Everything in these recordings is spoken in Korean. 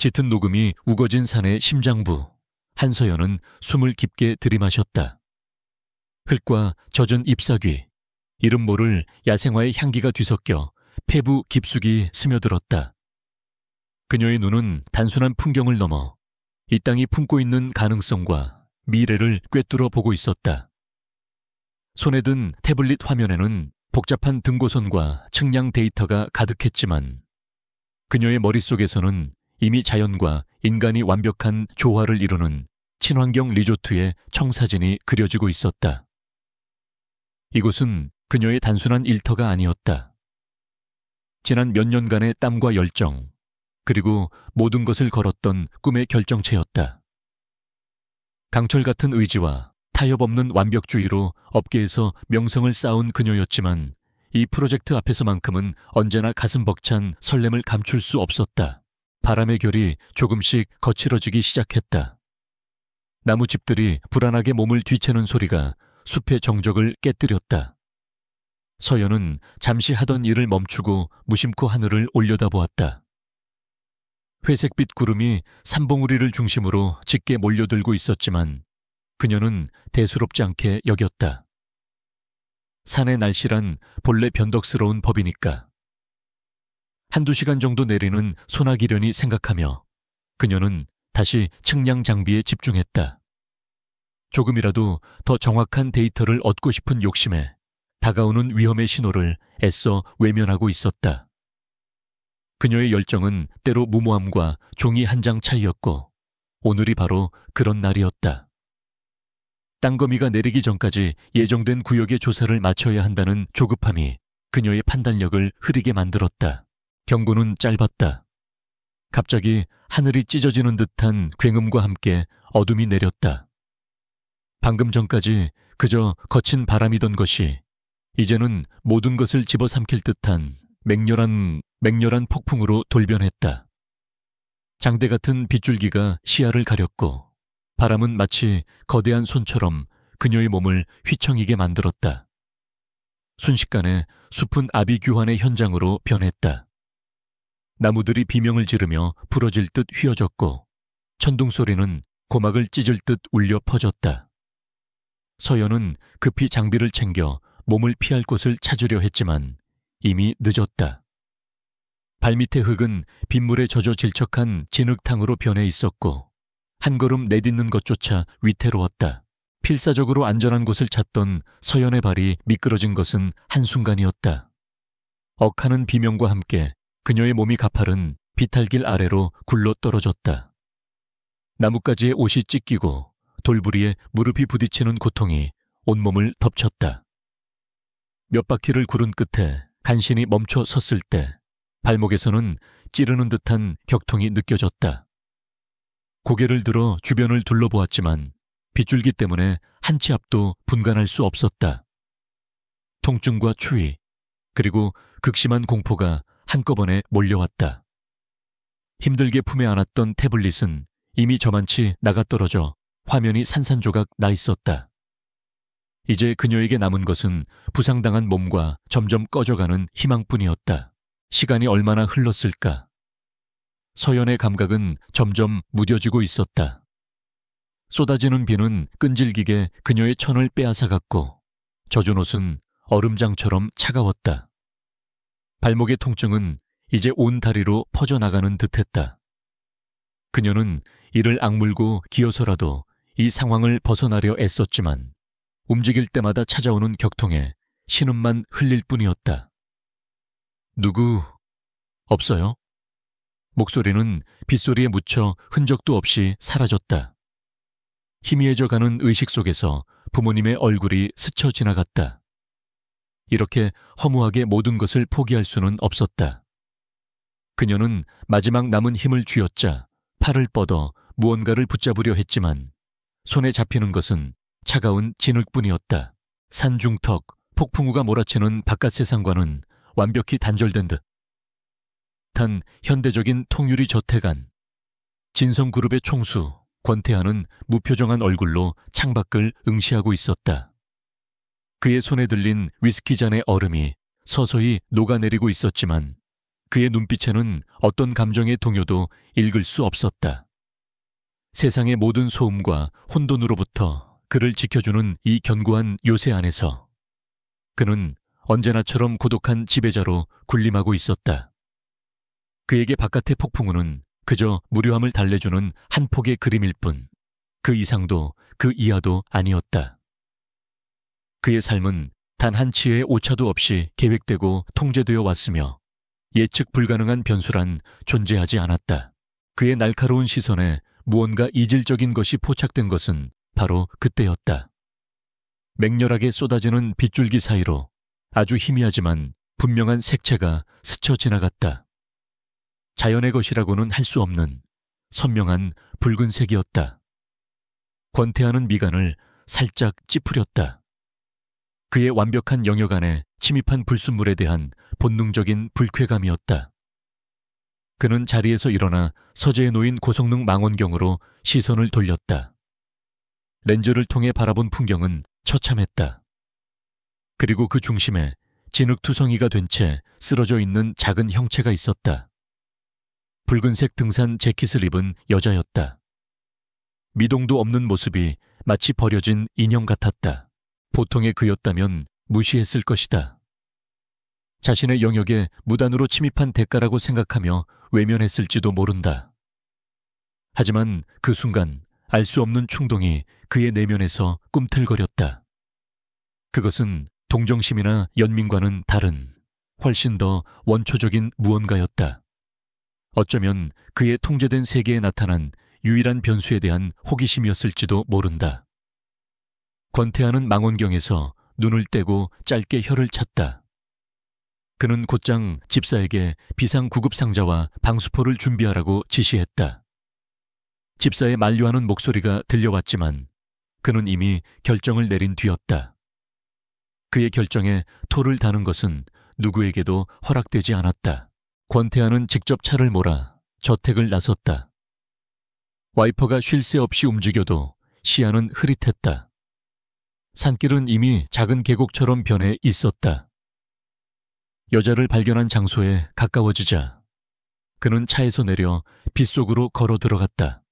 짙은 녹음이 우거진 산의 심장부. 한서연은 숨을 깊게 들이마셨다. 흙과 젖은 잎사귀, 이름 모를 야생화의 향기가 뒤섞여 폐부 깊숙이 스며들었다. 그녀의 눈은 단순한 풍경을 넘어 이 땅이 품고 있는 가능성과 미래를 꿰뚫어 보고 있었다. 손에 든 태블릿 화면에는 복잡한 등고선과 측량 데이터가 가득했지만 그녀의 머릿속에서는 이미 자연과 인간이 완벽한 조화를 이루는 친환경 리조트의 청사진이 그려지고 있었다. 이곳은 그녀의 단순한 일터가 아니었다. 지난 몇 년간의 땀과 열정, 그리고 모든 것을 걸었던 꿈의 결정체였다. 강철 같은 의지와 타협 없는 완벽주의로 업계에서 명성을 쌓은 그녀였지만 이 프로젝트 앞에서만큼은 언제나 가슴 벅찬 설렘을 감출 수 없었다. 바람의 결이 조금씩 거칠어지기 시작했다. 나무집들이 불안하게 몸을 뒤채는 소리가 숲의 정적을 깨뜨렸다. 서연은 잠시 하던 일을 멈추고 무심코 하늘을 올려다보았다. 회색빛 구름이 산봉우리를 중심으로 짙게 몰려들고 있었지만 그녀는 대수롭지 않게 여겼다. 산의 날씨란 본래 변덕스러운 법이니까. 한두 시간 정도 내리는 소나기련이 생각하며 그녀는 다시 측량 장비에 집중했다. 조금이라도 더 정확한 데이터를 얻고 싶은 욕심에 다가오는 위험의 신호를 애써 외면하고 있었다. 그녀의 열정은 때로 무모함과 종이 한 장 차이였고 오늘이 바로 그런 날이었다. 땅거미가 내리기 전까지 예정된 구역의 조사를 마쳐야 한다는 조급함이 그녀의 판단력을 흐리게 만들었다. 경고는 짧았다. 갑자기 하늘이 찢어지는 듯한 굉음과 함께 어둠이 내렸다. 방금 전까지 그저 거친 바람이던 것이 이제는 모든 것을 집어삼킬 듯한 맹렬한 폭풍으로 돌변했다. 장대 같은 빗줄기가 시야를 가렸고 바람은 마치 거대한 손처럼 그녀의 몸을 휘청이게 만들었다. 순식간에 숲은 아비규환의 현장으로 변했다. 나무들이 비명을 지르며 부러질 듯 휘어졌고 천둥소리는 고막을 찢을 듯 울려 퍼졌다. 서연은 급히 장비를 챙겨 몸을 피할 곳을 찾으려 했지만 이미 늦었다. 발밑의 흙은 빗물에 젖어 질척한 진흙탕으로 변해 있었고 한 걸음 내딛는 것조차 위태로웠다. 필사적으로 안전한 곳을 찾던 서연의 발이 미끄러진 것은 한순간이었다. 억하는 비명과 함께 그녀의 몸이 가파른 비탈길 아래로 굴러 떨어졌다. 나뭇가지에 옷이 찢기고 돌부리에 무릎이 부딪히는 고통이 온몸을 덮쳤다. 몇 바퀴를 구른 끝에 간신히 멈춰 섰을 때 발목에서는 찌르는 듯한 격통이 느껴졌다. 고개를 들어 주변을 둘러보았지만 빗줄기 때문에 한 치 앞도 분간할 수 없었다. 통증과 추위, 그리고 극심한 공포가 한꺼번에 몰려왔다. 힘들게 품에 안았던 태블릿은 이미 저만치 나가떨어져 화면이 산산조각 나 있었다. 이제 그녀에게 남은 것은 부상당한 몸과 점점 꺼져가는 희망뿐이었다. 시간이 얼마나 흘렀을까? 서연의 감각은 점점 무뎌지고 있었다. 쏟아지는 비는 끈질기게 그녀의 천을 빼앗아갔고 젖은 옷은 얼음장처럼 차가웠다. 발목의 통증은 이제 온 다리로 퍼져나가는 듯했다. 그녀는 이를 악물고 기어서라도 이 상황을 벗어나려 애썼지만 움직일 때마다 찾아오는 격통에 신음만 흘릴 뿐이었다. 누구 없어요? 목소리는 빗소리에 묻혀 흔적도 없이 사라졌다. 희미해져가는 의식 속에서 부모님의 얼굴이 스쳐 지나갔다. 이렇게 허무하게 모든 것을 포기할 수는 없었다. 그녀는 마지막 남은 힘을 쥐어짜 팔을 뻗어 무언가를 붙잡으려 했지만 손에 잡히는 것은 차가운 진흙뿐이었다. 산중턱, 폭풍우가 몰아치는 바깥 세상과는 완벽히 단절된 듯한 현대적인 통유리 저택 안. 진성그룹의 총수 권태하는 무표정한 얼굴로 창밖을 응시하고 있었다. 그의 손에 들린 위스키 잔의 얼음이 서서히 녹아내리고 있었지만 그의 눈빛에는 어떤 감정의 동요도 읽을 수 없었다. 세상의 모든 소음과 혼돈으로부터 그를 지켜주는 이 견고한 요새 안에서 그는 언제나처럼 고독한 지배자로 군림하고 있었다. 그에게 바깥의 폭풍우는 그저 무료함을 달래주는 한 폭의 그림일 뿐, 그 이상도 그 이하도 아니었다. 그의 삶은 단 한 치의 오차도 없이 계획되고 통제되어 왔으며 예측 불가능한 변수란 존재하지 않았다. 그의 날카로운 시선에 무언가 이질적인 것이 포착된 것은 바로 그때였다. 맹렬하게 쏟아지는 빗줄기 사이로 아주 희미하지만 분명한 색채가 스쳐 지나갔다. 자연의 것이라고는 할 수 없는 선명한 붉은색이었다. 권태하는 미간을 살짝 찌푸렸다. 그의 완벽한 영역 안에 침입한 불순물에 대한 본능적인 불쾌감이었다. 그는 자리에서 일어나 서재에 놓인 고성능 망원경으로 시선을 돌렸다. 렌즈를 통해 바라본 풍경은 처참했다. 그리고 그 중심에 진흙투성이가 된 채 쓰러져 있는 작은 형체가 있었다. 붉은색 등산 재킷을 입은 여자였다. 미동도 없는 모습이 마치 버려진 인형 같았다. 보통의 그였다면 무시했을 것이다. 자신의 영역에 무단으로 침입한 대가라고 생각하며 외면했을지도 모른다. 하지만 그 순간 알 수 없는 충동이 그의 내면에서 꿈틀거렸다. 그것은 동정심이나 연민과는 다른 훨씬 더 원초적인 무언가였다. 어쩌면 그의 통제된 세계에 나타난 유일한 변수에 대한 호기심이었을지도 모른다. 권태하는 망원경에서 눈을 떼고 짧게 혀를 찼다. 그는 곧장 집사에게 비상구급 상자와 방수포를 준비하라고 지시했다. 집사의 만류하는 목소리가 들려왔지만 그는 이미 결정을 내린 뒤였다. 그의 결정에 토를 다는 것은 누구에게도 허락되지 않았다. 권태하는 직접 차를 몰아 저택을 나섰다. 와이퍼가 쉴 새 없이 움직여도 시야는 흐릿했다. 산길은 이미 작은 계곡처럼 변해 있었다. 여자를 발견한 장소에 가까워지자 그는 차에서 내려 빗속으로 걸어 들어갔다.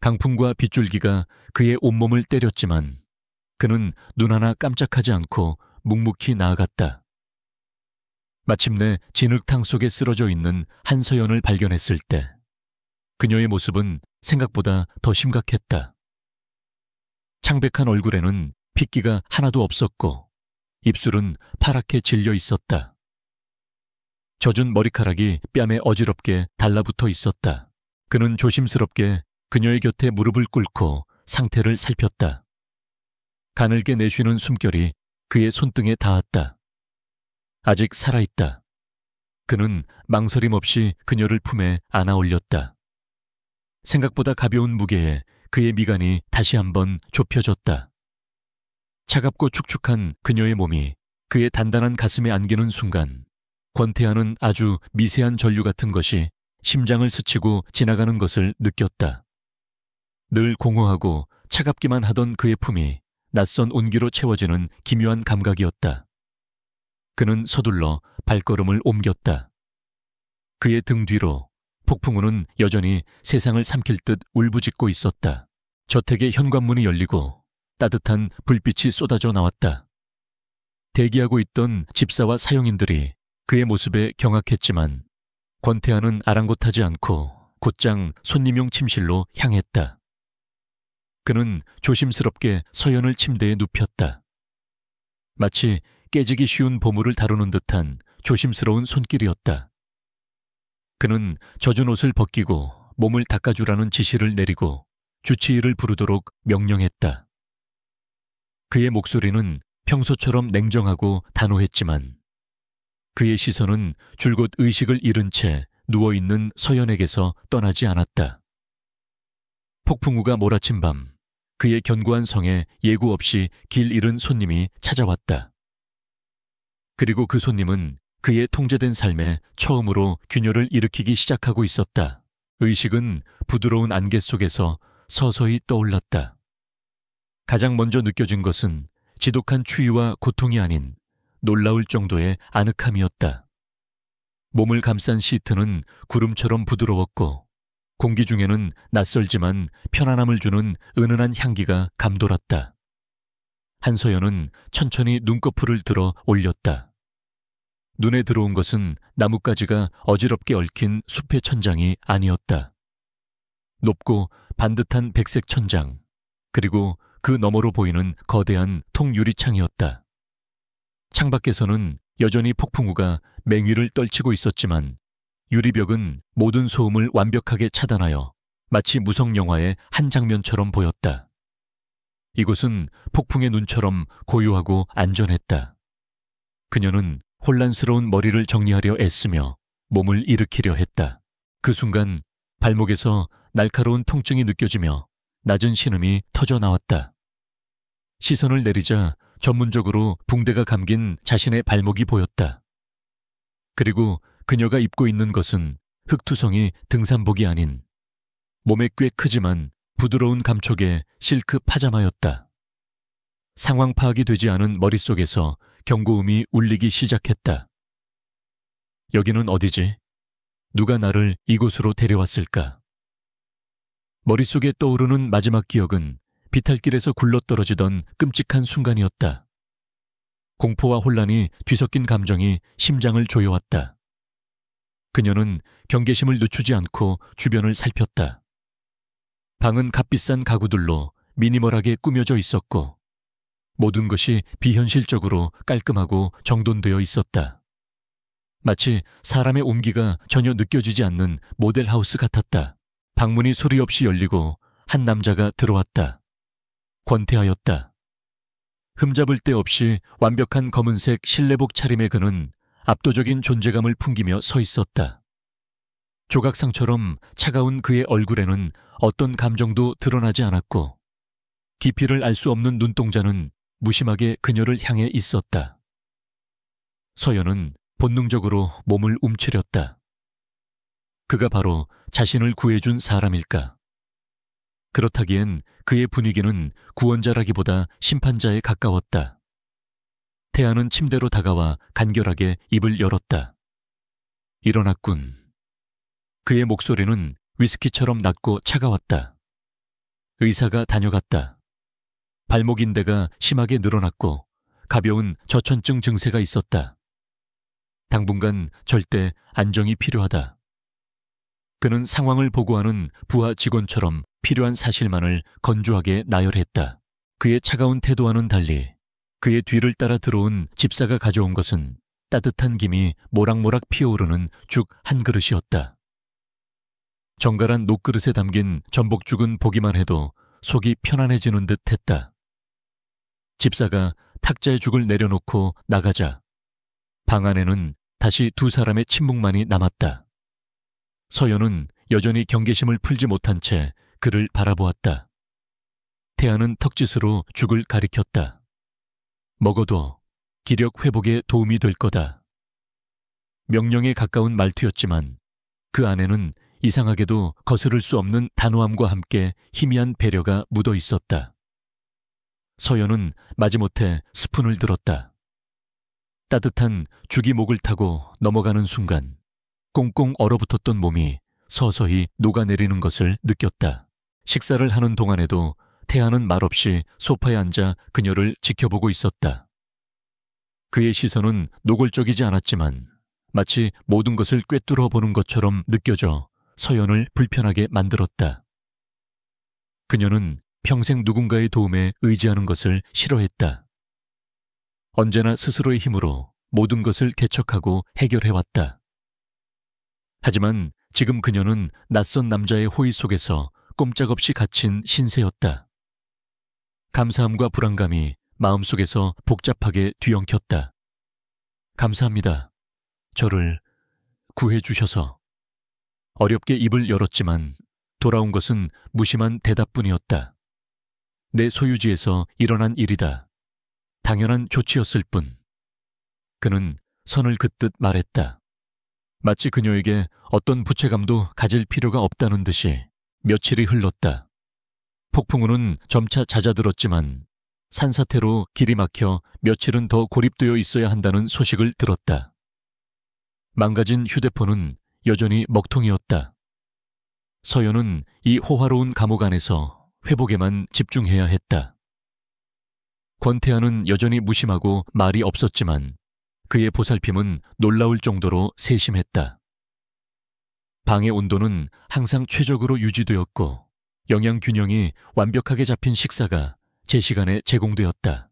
강풍과 빗줄기가 그의 온몸을 때렸지만 그는 눈 하나 깜짝하지 않고 묵묵히 나아갔다. 마침내 진흙탕 속에 쓰러져 있는 한서연을 발견했을 때 그녀의 모습은 생각보다 더 심각했다. 창백한 얼굴에는 핏기가 하나도 없었고 입술은 파랗게 질려 있었다. 젖은 머리카락이 뺨에 어지럽게 달라붙어 있었다. 그는 조심스럽게 그녀의 곁에 무릎을 꿇고 상태를 살폈다. 가늘게 내쉬는 숨결이 그의 손등에 닿았다. 아직 살아있다. 그는 망설임 없이 그녀를 품에 안아 올렸다. 생각보다 가벼운 무게에 그의 미간이 다시 한번 좁혀졌다. 차갑고 축축한 그녀의 몸이 그의 단단한 가슴에 안기는 순간 권태하는 아주 미세한 전류 같은 것이 심장을 스치고 지나가는 것을 느꼈다. 늘 공허하고 차갑기만 하던 그의 품이 낯선 온기로 채워지는 기묘한 감각이었다. 그는 서둘러 발걸음을 옮겼다. 그의 등 뒤로 폭풍우는 여전히 세상을 삼킬 듯 울부짖고 있었다. 저택의 현관문이 열리고 따뜻한 불빛이 쏟아져 나왔다. 대기하고 있던 집사와 사용인들이 그의 모습에 경악했지만 권태하는 아랑곳하지 않고 곧장 손님용 침실로 향했다. 그는 조심스럽게 서연을 침대에 눕혔다. 마치 깨지기 쉬운 보물을 다루는 듯한 조심스러운 손길이었다. 그는 젖은 옷을 벗기고 몸을 닦아주라는 지시를 내리고 주치의를 부르도록 명령했다. 그의 목소리는 평소처럼 냉정하고 단호했지만 그의 시선은 줄곧 의식을 잃은 채 누워있는 서연에게서 떠나지 않았다. 폭풍우가 몰아친 밤 그의 견고한 성에 예고 없이 길 잃은 손님이 찾아왔다. 그리고 그 손님은 그의 통제된 삶에 처음으로 균열을 일으키기 시작하고 있었다. 의식은 부드러운 안개 속에서 서서히 떠올랐다. 가장 먼저 느껴진 것은 지독한 추위와 고통이 아닌 놀라울 정도의 아늑함이었다. 몸을 감싼 시트는 구름처럼 부드러웠고 공기 중에는 낯설지만 편안함을 주는 은은한 향기가 감돌았다. 한서연은 천천히 눈꺼풀을 들어 올렸다. 눈에 들어온 것은 나뭇가지가 어지럽게 얽힌 숲의 천장이 아니었다. 높고 반듯한 백색 천장, 그리고 그 너머로 보이는 거대한 통유리창이었다. 창밖에서는 여전히 폭풍우가 맹위를 떨치고 있었지만 유리벽은 모든 소음을 완벽하게 차단하여 마치 무성영화의 한 장면처럼 보였다. 이곳은 폭풍의 눈처럼 고요하고 안전했다. 그녀는 혼란스러운 머리를 정리하려 애쓰며 몸을 일으키려 했다. 그 순간 발목에서 날카로운 통증이 느껴지며 낮은 신음이 터져 나왔다. 시선을 내리자 전문적으로 붕대가 감긴 자신의 발목이 보였다. 그리고 그녀가 입고 있는 것은 흑투성이 등산복이 아닌 몸에 꽤 크지만 부드러운 감촉의 실크 파자마였다. 상황 파악이 되지 않은 머릿속에서 경고음이 울리기 시작했다. 여기는 어디지? 누가 나를 이곳으로 데려왔을까? 머릿속에 떠오르는 마지막 기억은 비탈길에서 굴러떨어지던 끔찍한 순간이었다. 공포와 혼란이 뒤섞인 감정이 심장을 조여왔다. 그녀는 경계심을 늦추지 않고 주변을 살폈다. 방은 값비싼 가구들로 미니멀하게 꾸며져 있었고 모든 것이 비현실적으로 깔끔하고 정돈되어 있었다. 마치 사람의 온기가 전혀 느껴지지 않는 모델하우스 같았다. 방문이 소리 없이 열리고 한 남자가 들어왔다. 권태하였다. 흠잡을 데 없이 완벽한 검은색 실내복 차림의 그는 압도적인 존재감을 풍기며 서 있었다. 조각상처럼 차가운 그의 얼굴에는 어떤 감정도 드러나지 않았고 깊이를 알 수 없는 눈동자는 무심하게 그녀를 향해 있었다. 서연은 본능적으로 몸을 움츠렸다. 그가 바로 자신을 구해준 사람일까? 그렇다기엔 그의 분위기는 구원자라기보다 심판자에 가까웠다. 태아는 침대로 다가와 간결하게 입을 열었다. 일어났군. 그의 목소리는 위스키처럼 낮고 차가웠다. 의사가 다녀갔다. 발목 인대가 심하게 늘어났고 가벼운 저천증 증세가 있었다. 당분간 절대 안정이 필요하다. 그는 상황을 보고하는 부하 직원처럼 필요한 사실만을 건조하게 나열했다. 그의 차가운 태도와는 달리 그의 뒤를 따라 들어온 집사가 가져온 것은 따뜻한 김이 모락모락 피어오르는 죽 한 그릇이었다. 정갈한 녹그릇에 담긴 전복죽은 보기만 해도 속이 편안해지는 듯 했다. 집사가 탁자에 죽을 내려놓고 나가자 방 안에는 다시 두 사람의 침묵만이 남았다. 서연은 여전히 경계심을 풀지 못한 채 그를 바라보았다. 태아는 턱짓으로 죽을 가리켰다. 먹어도 기력 회복에 도움이 될 거다. 명령에 가까운 말투였지만 그 안에는 이상하게도 거스를 수 없는 단호함과 함께 희미한 배려가 묻어 있었다. 서연은 마지못해 스푼을 들었다. 따뜻한 죽이 목을 타고 넘어가는 순간 꽁꽁 얼어붙었던 몸이 서서히 녹아내리는 것을 느꼈다. 식사를 하는 동안에도 태아는 말없이 소파에 앉아 그녀를 지켜보고 있었다. 그의 시선은 노골적이지 않았지만 마치 모든 것을 꿰뚫어 보는 것처럼 느껴져 서연을 불편하게 만들었다. 그녀는 평생 누군가의 도움에 의지하는 것을 싫어했다. 언제나 스스로의 힘으로 모든 것을 개척하고 해결해왔다. 하지만 지금 그녀는 낯선 남자의 호의 속에서 꼼짝없이 갇힌 신세였다. 감사함과 불안감이 마음속에서 복잡하게 뒤엉켰다. 감사합니다. 저를 구해주셔서. 어렵게 입을 열었지만 돌아온 것은 무심한 대답뿐이었다. 내 소유지에서 일어난 일이다. 당연한 조치였을 뿐. 그는 선을 긋듯 말했다. 마치 그녀에게 어떤 부채감도 가질 필요가 없다는 듯이 며칠이 흘렀다. 폭풍우는 점차 잦아들었지만 산사태로 길이 막혀 며칠은 더 고립되어 있어야 한다는 소식을 들었다. 망가진 휴대폰은 여전히 먹통이었다. 서연은 이 호화로운 감옥 안에서 회복에만 집중해야 했다. 권태하는 여전히 무심하고 말이 없었지만 그의 보살핌은 놀라울 정도로 세심했다. 방의 온도는 항상 최적으로 유지되었고 영양 균형이 완벽하게 잡힌 식사가 제 시간에 제공되었다.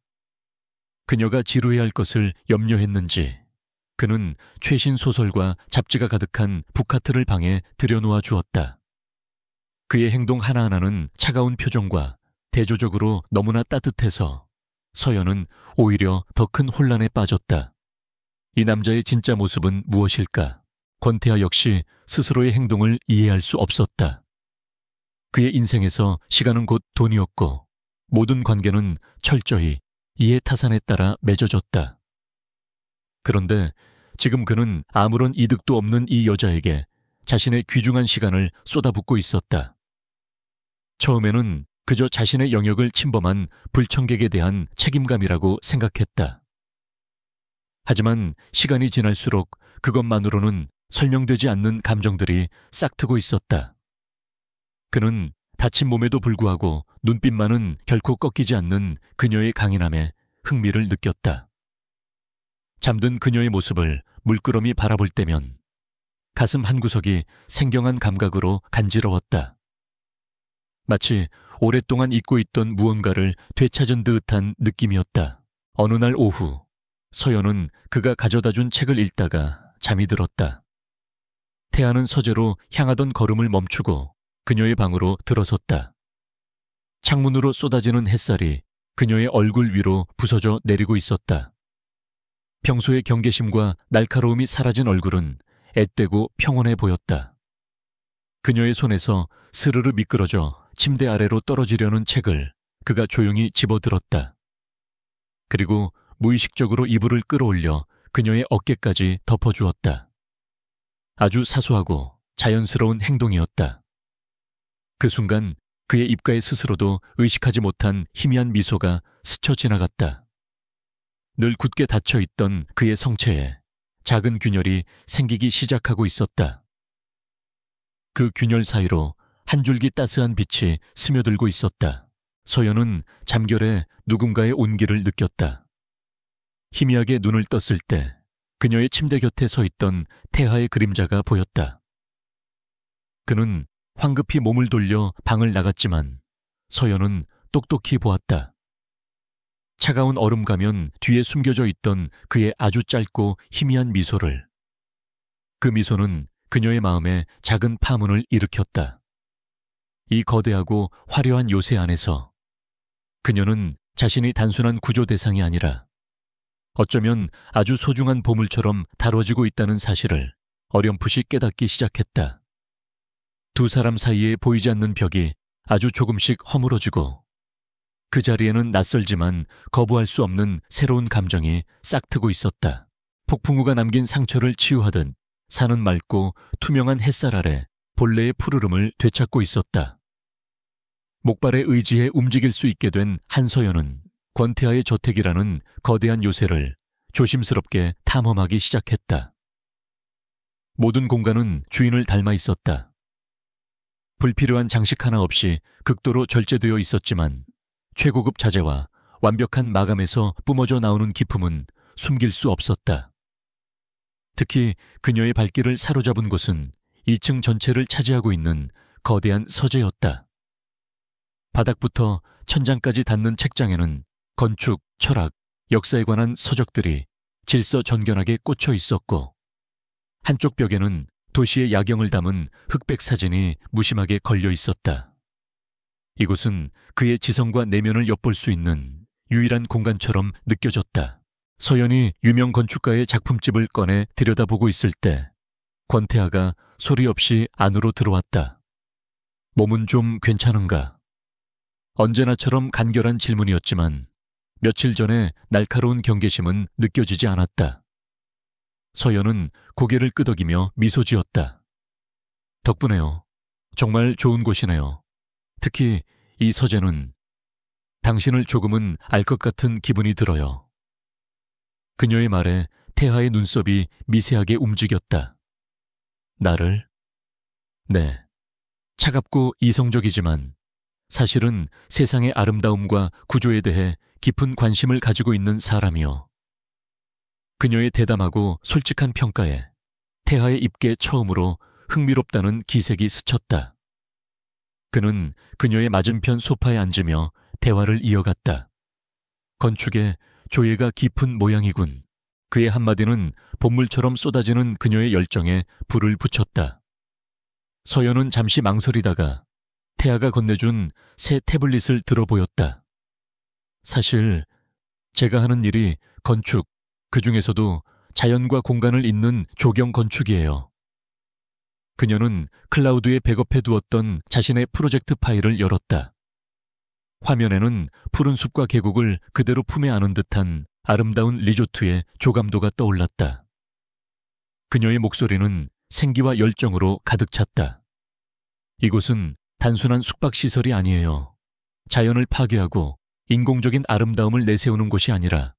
그녀가 지루해할 것을 염려했는지 그는 최신 소설과 잡지가 가득한 북카트를 방에 들여놓아 주었다. 그의 행동 하나하나는 차가운 표정과 대조적으로 너무나 따뜻해서 서연은 오히려 더 큰 혼란에 빠졌다. 이 남자의 진짜 모습은 무엇일까? 권태하 역시 스스로의 행동을 이해할 수 없었다. 그의 인생에서 시간은 곧 돈이었고 모든 관계는 철저히 이해 타산에 따라 맺어졌다. 그런데 지금 그는 아무런 이득도 없는 이 여자에게 자신의 귀중한 시간을 쏟아붓고 있었다. 처음에는 그저 자신의 영역을 침범한 불청객에 대한 책임감이라고 생각했다. 하지만 시간이 지날수록 그것만으로는 설명되지 않는 감정들이 싹트고 있었다. 그는 다친 몸에도 불구하고 눈빛만은 결코 꺾이지 않는 그녀의 강인함에 흥미를 느꼈다. 잠든 그녀의 모습을 물끄러미 바라볼 때면 가슴 한구석이 생경한 감각으로 간지러웠다. 마치 오랫동안 잊고 있던 무언가를 되찾은 듯한 느낌이었다. 어느 날 오후, 서연은 그가 가져다준 책을 읽다가 잠이 들었다. 태하는 서재로 향하던 걸음을 멈추고 그녀의 방으로 들어섰다. 창문으로 쏟아지는 햇살이 그녀의 얼굴 위로 부서져 내리고 있었다. 평소의 경계심과 날카로움이 사라진 얼굴은 앳되고 평온해 보였다. 그녀의 손에서 스르르 미끄러져 침대 아래로 떨어지려는 책을 그가 조용히 집어들었다. 그리고 무의식적으로 이불을 끌어올려 그녀의 어깨까지 덮어주었다. 아주 사소하고 자연스러운 행동이었다. 그 순간 그의 입가에 스스로도 의식하지 못한 희미한 미소가 스쳐 지나갔다. 늘 굳게 닫혀있던 그의 성체에 작은 균열이 생기기 시작하고 있었다. 그 균열 사이로 한 줄기 따스한 빛이 스며들고 있었다. 서연은 잠결에 누군가의 온기를 느꼈다. 희미하게 눈을 떴을 때 그녀의 침대 곁에 서 있던 태하의 그림자가 보였다. 그는 황급히 몸을 돌려 방을 나갔지만 서연은 똑똑히 보았다. 차가운 얼음 가면 뒤에 숨겨져 있던 그의 아주 짧고 희미한 미소를. 그 미소는 그녀의 마음에 작은 파문을 일으켰다. 이 거대하고 화려한 요새 안에서 그녀는 자신이 단순한 구조 대상이 아니라 어쩌면 아주 소중한 보물처럼 다뤄지고 있다는 사실을 어렴풋이 깨닫기 시작했다. 두 사람 사이에 보이지 않는 벽이 아주 조금씩 허물어지고 그 자리에는 낯설지만 거부할 수 없는 새로운 감정이 싹트고 있었다. 폭풍우가 남긴 상처를 치유하듯 산은 맑고 투명한 햇살 아래 본래의 푸르름을 되찾고 있었다. 목발의 의지에 움직일 수 있게 된 한서연은 권태하의 저택이라는 거대한 요새를 조심스럽게 탐험하기 시작했다. 모든 공간은 주인을 닮아 있었다. 불필요한 장식 하나 없이 극도로 절제되어 있었지만 최고급 자재와 완벽한 마감에서 뿜어져 나오는 기품은 숨길 수 없었다. 특히 그녀의 발길을 사로잡은 곳은 2층 전체를 차지하고 있는 거대한 서재였다. 바닥부터 천장까지 닿는 책장에는 건축, 철학, 역사에 관한 서적들이 질서정연하게 꽂혀 있었고 한쪽 벽에는 도시의 야경을 담은 흑백 사진이 무심하게 걸려 있었다. 이곳은 그의 지성과 내면을 엿볼 수 있는 유일한 공간처럼 느껴졌다. 서연이 유명 건축가의 작품집을 꺼내 들여다보고 있을 때 권태하가 소리 없이 안으로 들어왔다. 몸은 좀 괜찮은가? 언제나처럼 간결한 질문이었지만 며칠 전에 날카로운 경계심은 느껴지지 않았다. 서연은 고개를 끄덕이며 미소 지었다. 덕분에요. 정말 좋은 곳이네요. 특히 이 서재는 당신을 조금은 알 것 같은 기분이 들어요. 그녀의 말에 태하의 눈썹이 미세하게 움직였다. 나를? 네. 차갑고 이성적이지만 사실은 세상의 아름다움과 구조에 대해 깊은 관심을 가지고 있는 사람이요. 그녀의 대담하고 솔직한 평가에 태하의 입게 처음으로 흥미롭다는 기색이 스쳤다. 그는 그녀의 맞은편 소파에 앉으며 대화를 이어갔다. 건축에 조예가 깊은 모양이군. 그의 한마디는 봇물처럼 쏟아지는 그녀의 열정에 불을 붙였다. 서연은 잠시 망설이다가 태아가 건네준 새 태블릿을 들어보였다. 사실 제가 하는 일이 건축, 그 중에서도 자연과 공간을 잇는 조경 건축이에요. 그녀는 클라우드에 백업해 두었던 자신의 프로젝트 파일을 열었다. 화면에는 푸른 숲과 계곡을 그대로 품에 안은 듯한 아름다운 리조트의 조감도가 떠올랐다. 그녀의 목소리는 생기와 열정으로 가득 찼다. 이곳은 단순한 숙박시설이 아니에요. 자연을 파괴하고 인공적인 아름다움을 내세우는 곳이 아니라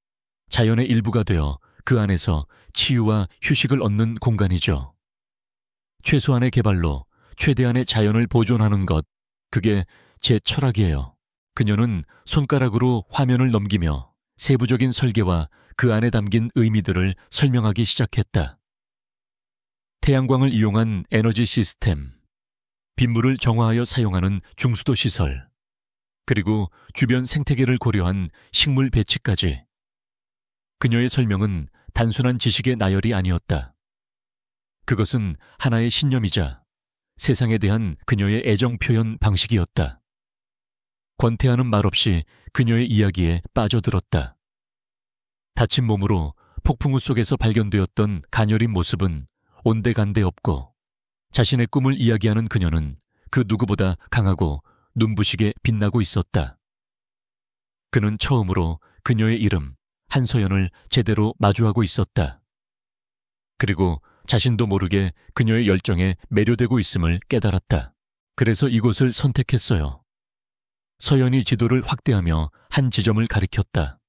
자연의 일부가 되어 그 안에서 치유와 휴식을 얻는 공간이죠. 최소한의 개발로 최대한의 자연을 보존하는 것, 그게 제 철학이에요. 그녀는 손가락으로 화면을 넘기며 세부적인 설계와 그 안에 담긴 의미들을 설명하기 시작했다. 태양광을 이용한 에너지 시스템, 빗물을 정화하여 사용하는 중수도 시설, 그리고 주변 생태계를 고려한 식물 배치까지. 그녀의 설명은 단순한 지식의 나열이 아니었다. 그것은 하나의 신념이자 세상에 대한 그녀의 애정 표현 방식이었다. 권태하는 말없이 그녀의 이야기에 빠져들었다. 다친 몸으로 폭풍우 속에서 발견되었던 가녀린 모습은 온데간데 없고 자신의 꿈을 이야기하는 그녀는 그 누구보다 강하고 눈부시게 빛나고 있었다. 그는 처음으로 그녀의 이름 한서연을 제대로 마주하고 있었다. 그리고 자신도 모르게 그녀의 열정에 매료되고 있음을 깨달았다. 그래서 이곳을 선택했어요. 서연이 지도를 확대하며 한 지점을 가리켰다.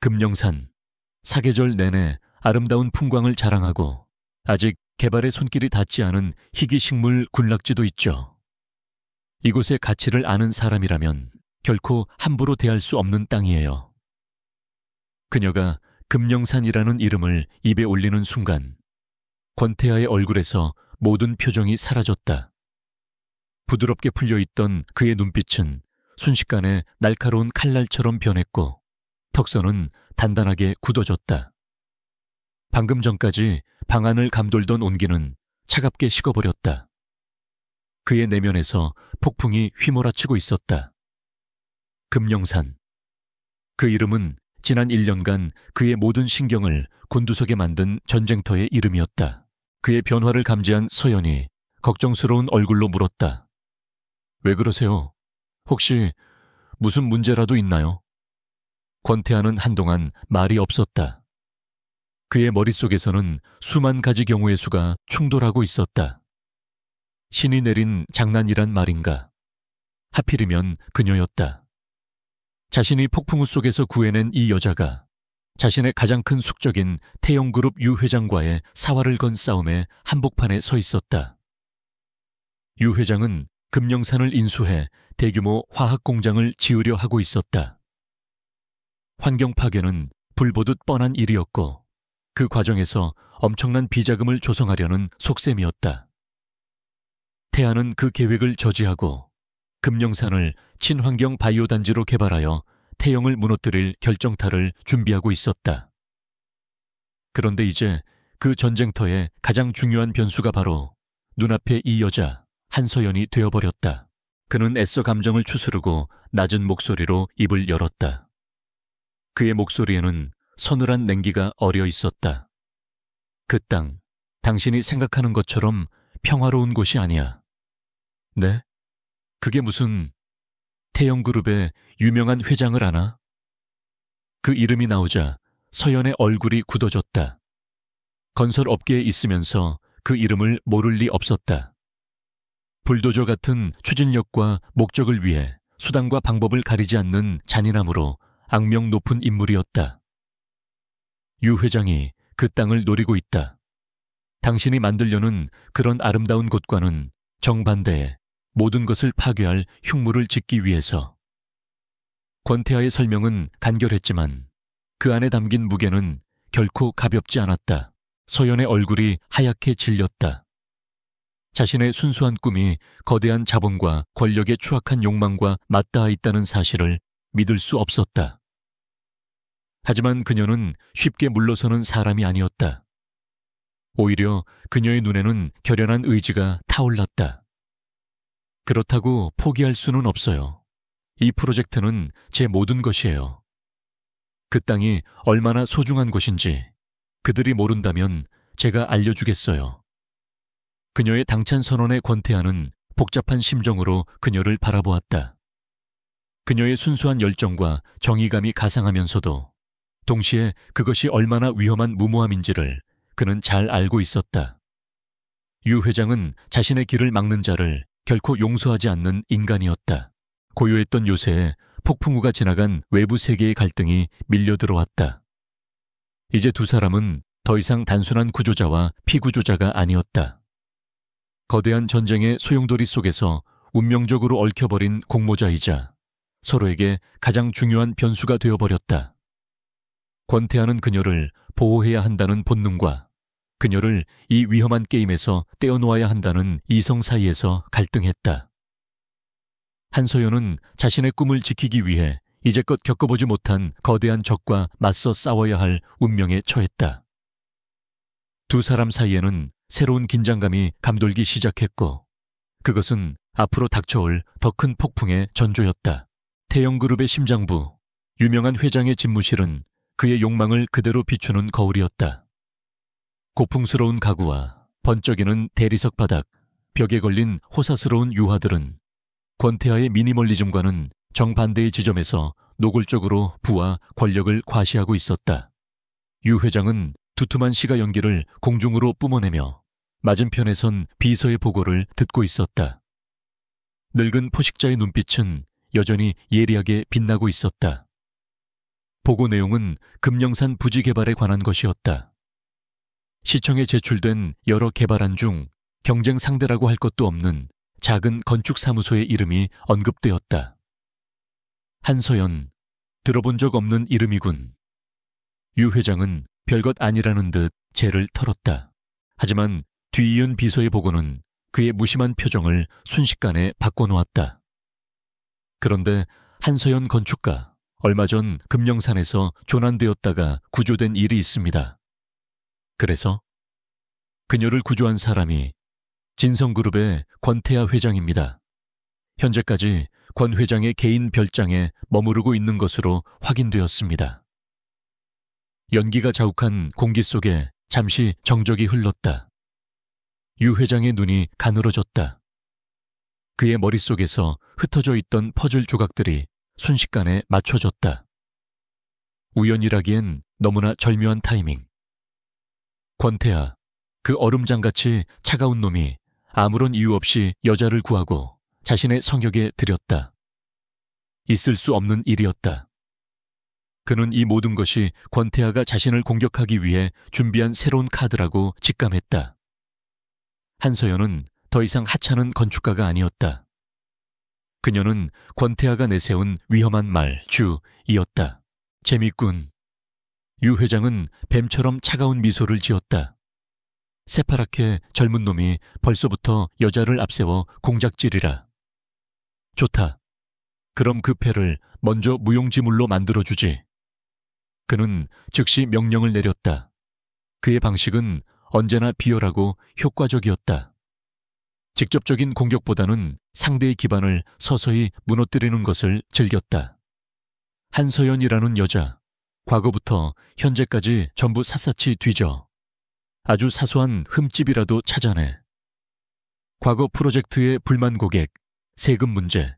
금령산, 사계절 내내 아름다운 풍광을 자랑하고 아직 개발의 손길이 닿지 않은 희귀식물 군락지도 있죠. 이곳의 가치를 아는 사람이라면 결코 함부로 대할 수 없는 땅이에요. 그녀가 금령산이라는 이름을 입에 올리는 순간 권태하의 얼굴에서 모든 표정이 사라졌다. 부드럽게 풀려있던 그의 눈빛은 순식간에 날카로운 칼날처럼 변했고 턱선은 단단하게 굳어졌다. 방금 전까지 방안을 감돌던 온기는 차갑게 식어버렸다. 그의 내면에서 폭풍이 휘몰아치고 있었다. 금령산. 그 이름은 지난 1년간 그의 모든 신경을 곤두서게 만든 전쟁터의 이름이었다. 그의 변화를 감지한 서연이 걱정스러운 얼굴로 물었다. 왜 그러세요? 혹시 무슨 문제라도 있나요? 권태하는 한동안 말이 없었다. 그의 머릿속에서는 수만 가지 경우의 수가 충돌하고 있었다. 신이 내린 장난이란 말인가? 하필이면 그녀였다. 자신이 폭풍우 속에서 구해낸 이 여자가 자신의 가장 큰 숙적인 태영그룹 유 회장과의 사활을 건 싸움의 한복판에 서 있었다. 유 회장은 금령산을 인수해 대규모 화학 공장을 지으려 하고 있었다. 환경 파괴는 불보듯 뻔한 일이었고 그 과정에서 엄청난 비자금을 조성하려는 속셈이었다. 태아는 그 계획을 저지하고 금령산을 친환경 바이오 단지로 개발하여 태영을 무너뜨릴 결정타를 준비하고 있었다. 그런데 이제 그 전쟁터의 가장 중요한 변수가 바로 눈앞의 이 여자 한서연이 되어버렸다. 그는 애써 감정을 추스르고 낮은 목소리로 입을 열었다. 그의 목소리에는 서늘한 냉기가 어려 있었다. 그 땅, 당신이 생각하는 것처럼 평화로운 곳이 아니야. 네? 그게 무슨... 태영그룹의 유명한 회장을 아나? 그 이름이 나오자 서연의 얼굴이 굳어졌다. 건설업계에 있으면서 그 이름을 모를 리 없었다. 불도저 같은 추진력과 목적을 위해 수단과 방법을 가리지 않는 잔인함으로 악명 높은 인물이었다. 유 회장이 그 땅을 노리고 있다. 당신이 만들려는 그런 아름다운 곳과는 정반대의 모든 것을 파괴할 흉물을 짓기 위해서. 권태하의 설명은 간결했지만 그 안에 담긴 무게는 결코 가볍지 않았다. 서연의 얼굴이 하얗게 질렸다. 자신의 순수한 꿈이 거대한 자본과 권력의 추악한 욕망과 맞닿아 있다는 사실을 믿을 수 없었다. 하지만 그녀는 쉽게 물러서는 사람이 아니었다. 오히려 그녀의 눈에는 결연한 의지가 타올랐다. 그렇다고 포기할 수는 없어요. 이 프로젝트는 제 모든 것이에요. 그 땅이 얼마나 소중한 곳인지 그들이 모른다면 제가 알려주겠어요. 그녀의 당찬 선언에 권태하는 복잡한 심정으로 그녀를 바라보았다. 그녀의 순수한 열정과 정의감이 가상하면서도 동시에 그것이 얼마나 위험한 무모함인지를 그는 잘 알고 있었다. 유 회장은 자신의 길을 막는 자를 결코 용서하지 않는 인간이었다. 고요했던 요새에 폭풍우가 지나간 외부 세계의 갈등이 밀려들어왔다. 이제 두 사람은 더 이상 단순한 구조자와 피구조자가 아니었다. 거대한 전쟁의 소용돌이 속에서 운명적으로 얽혀버린 공모자이자 서로에게 가장 중요한 변수가 되어버렸다. 권태하는 그녀를 보호해야 한다는 본능과 그녀를 이 위험한 게임에서 떼어놓아야 한다는 이성 사이에서 갈등했다. 한서연은 자신의 꿈을 지키기 위해 이제껏 겪어보지 못한 거대한 적과 맞서 싸워야 할 운명에 처했다. 두 사람 사이에는 새로운 긴장감이 감돌기 시작했고 그것은 앞으로 닥쳐올 더 큰 폭풍의 전조였다. 태영그룹의 심장부, 유명한 회장의 집무실은 그의 욕망을 그대로 비추는 거울이었다. 고풍스러운 가구와 번쩍이는 대리석 바닥, 벽에 걸린 호사스러운 유화들은 권태하의 미니멀리즘과는 정반대의 지점에서 노골적으로 부와 권력을 과시하고 있었다. 유 회장은 두툼한 시가 연기를 공중으로 뿜어내며 맞은편에 선 비서의 보고를 듣고 있었다. 늙은 포식자의 눈빛은 여전히 예리하게 빛나고 있었다. 보고 내용은 금령산 부지 개발에 관한 것이었다. 시청에 제출된 여러 개발안 중 경쟁 상대라고 할 것도 없는 작은 건축사무소의 이름이 언급되었다. 한서연, 들어본 적 없는 이름이군. 유 회장은 별것 아니라는 듯 재를 털었다. 하지만 뒤이은 비서의 보고는 그의 무심한 표정을 순식간에 바꿔놓았다. 그런데 한서연 건축가, 얼마 전 금령산에서 조난되었다가 구조된 일이 있습니다. 그래서 그녀를 구조한 사람이 진성그룹의 권태하 회장입니다. 현재까지 권 회장의 개인 별장에 머무르고 있는 것으로 확인되었습니다. 연기가 자욱한 공기 속에 잠시 정적이 흘렀다. 유 회장의 눈이 가늘어졌다. 그의 머릿속에서 흩어져 있던 퍼즐 조각들이 순식간에 맞춰졌다. 우연이라기엔 너무나 절묘한 타이밍. 권태하, 그 얼음장같이 차가운 놈이 아무런 이유 없이 여자를 구하고 자신의 성역에 들였다. 있을 수 없는 일이었다. 그는 이 모든 것이 권태하가 자신을 공격하기 위해 준비한 새로운 카드라고 직감했다. 한서연은 더 이상 하찮은 건축가가 아니었다. 그녀는 권태하가 내세운 위험한 주이었다. 재밌군. 유 회장은 뱀처럼 차가운 미소를 지었다. 새파랗게 젊은 놈이 벌써부터 여자를 앞세워 공작질이라. 좋다. 그럼 그 패를 먼저 무용지물로 만들어주지. 그는 즉시 명령을 내렸다. 그의 방식은 언제나 비열하고 효과적이었다. 직접적인 공격보다는 상대의 기반을 서서히 무너뜨리는 것을 즐겼다. 한서연이라는 여자, 과거부터 현재까지 전부 샅샅이 뒤져 아주 사소한 흠집이라도 찾아내. 과거 프로젝트의 불만 고객, 세금 문제,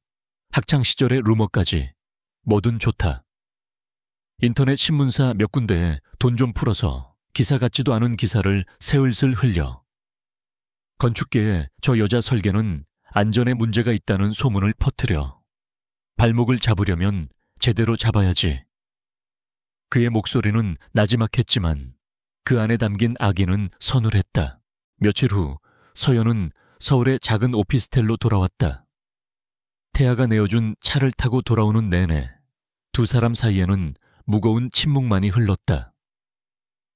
학창시절의 루머까지 뭐든 좋다. 인터넷 신문사 몇 군데에 돈 좀 풀어서 기사 같지도 않은 기사를 새흘슬 흘려. 건축계에 저 여자 설계는 안전에 문제가 있다는 소문을 퍼뜨려. 발목을 잡으려면 제대로 잡아야지. 그의 목소리는 나지막했지만 그 안에 담긴 악의는 서늘했다. 며칠 후 서연은 서울의 작은 오피스텔로 돌아왔다. 태아가 내어준 차를 타고 돌아오는 내내 두 사람 사이에는 무거운 침묵만이 흘렀다.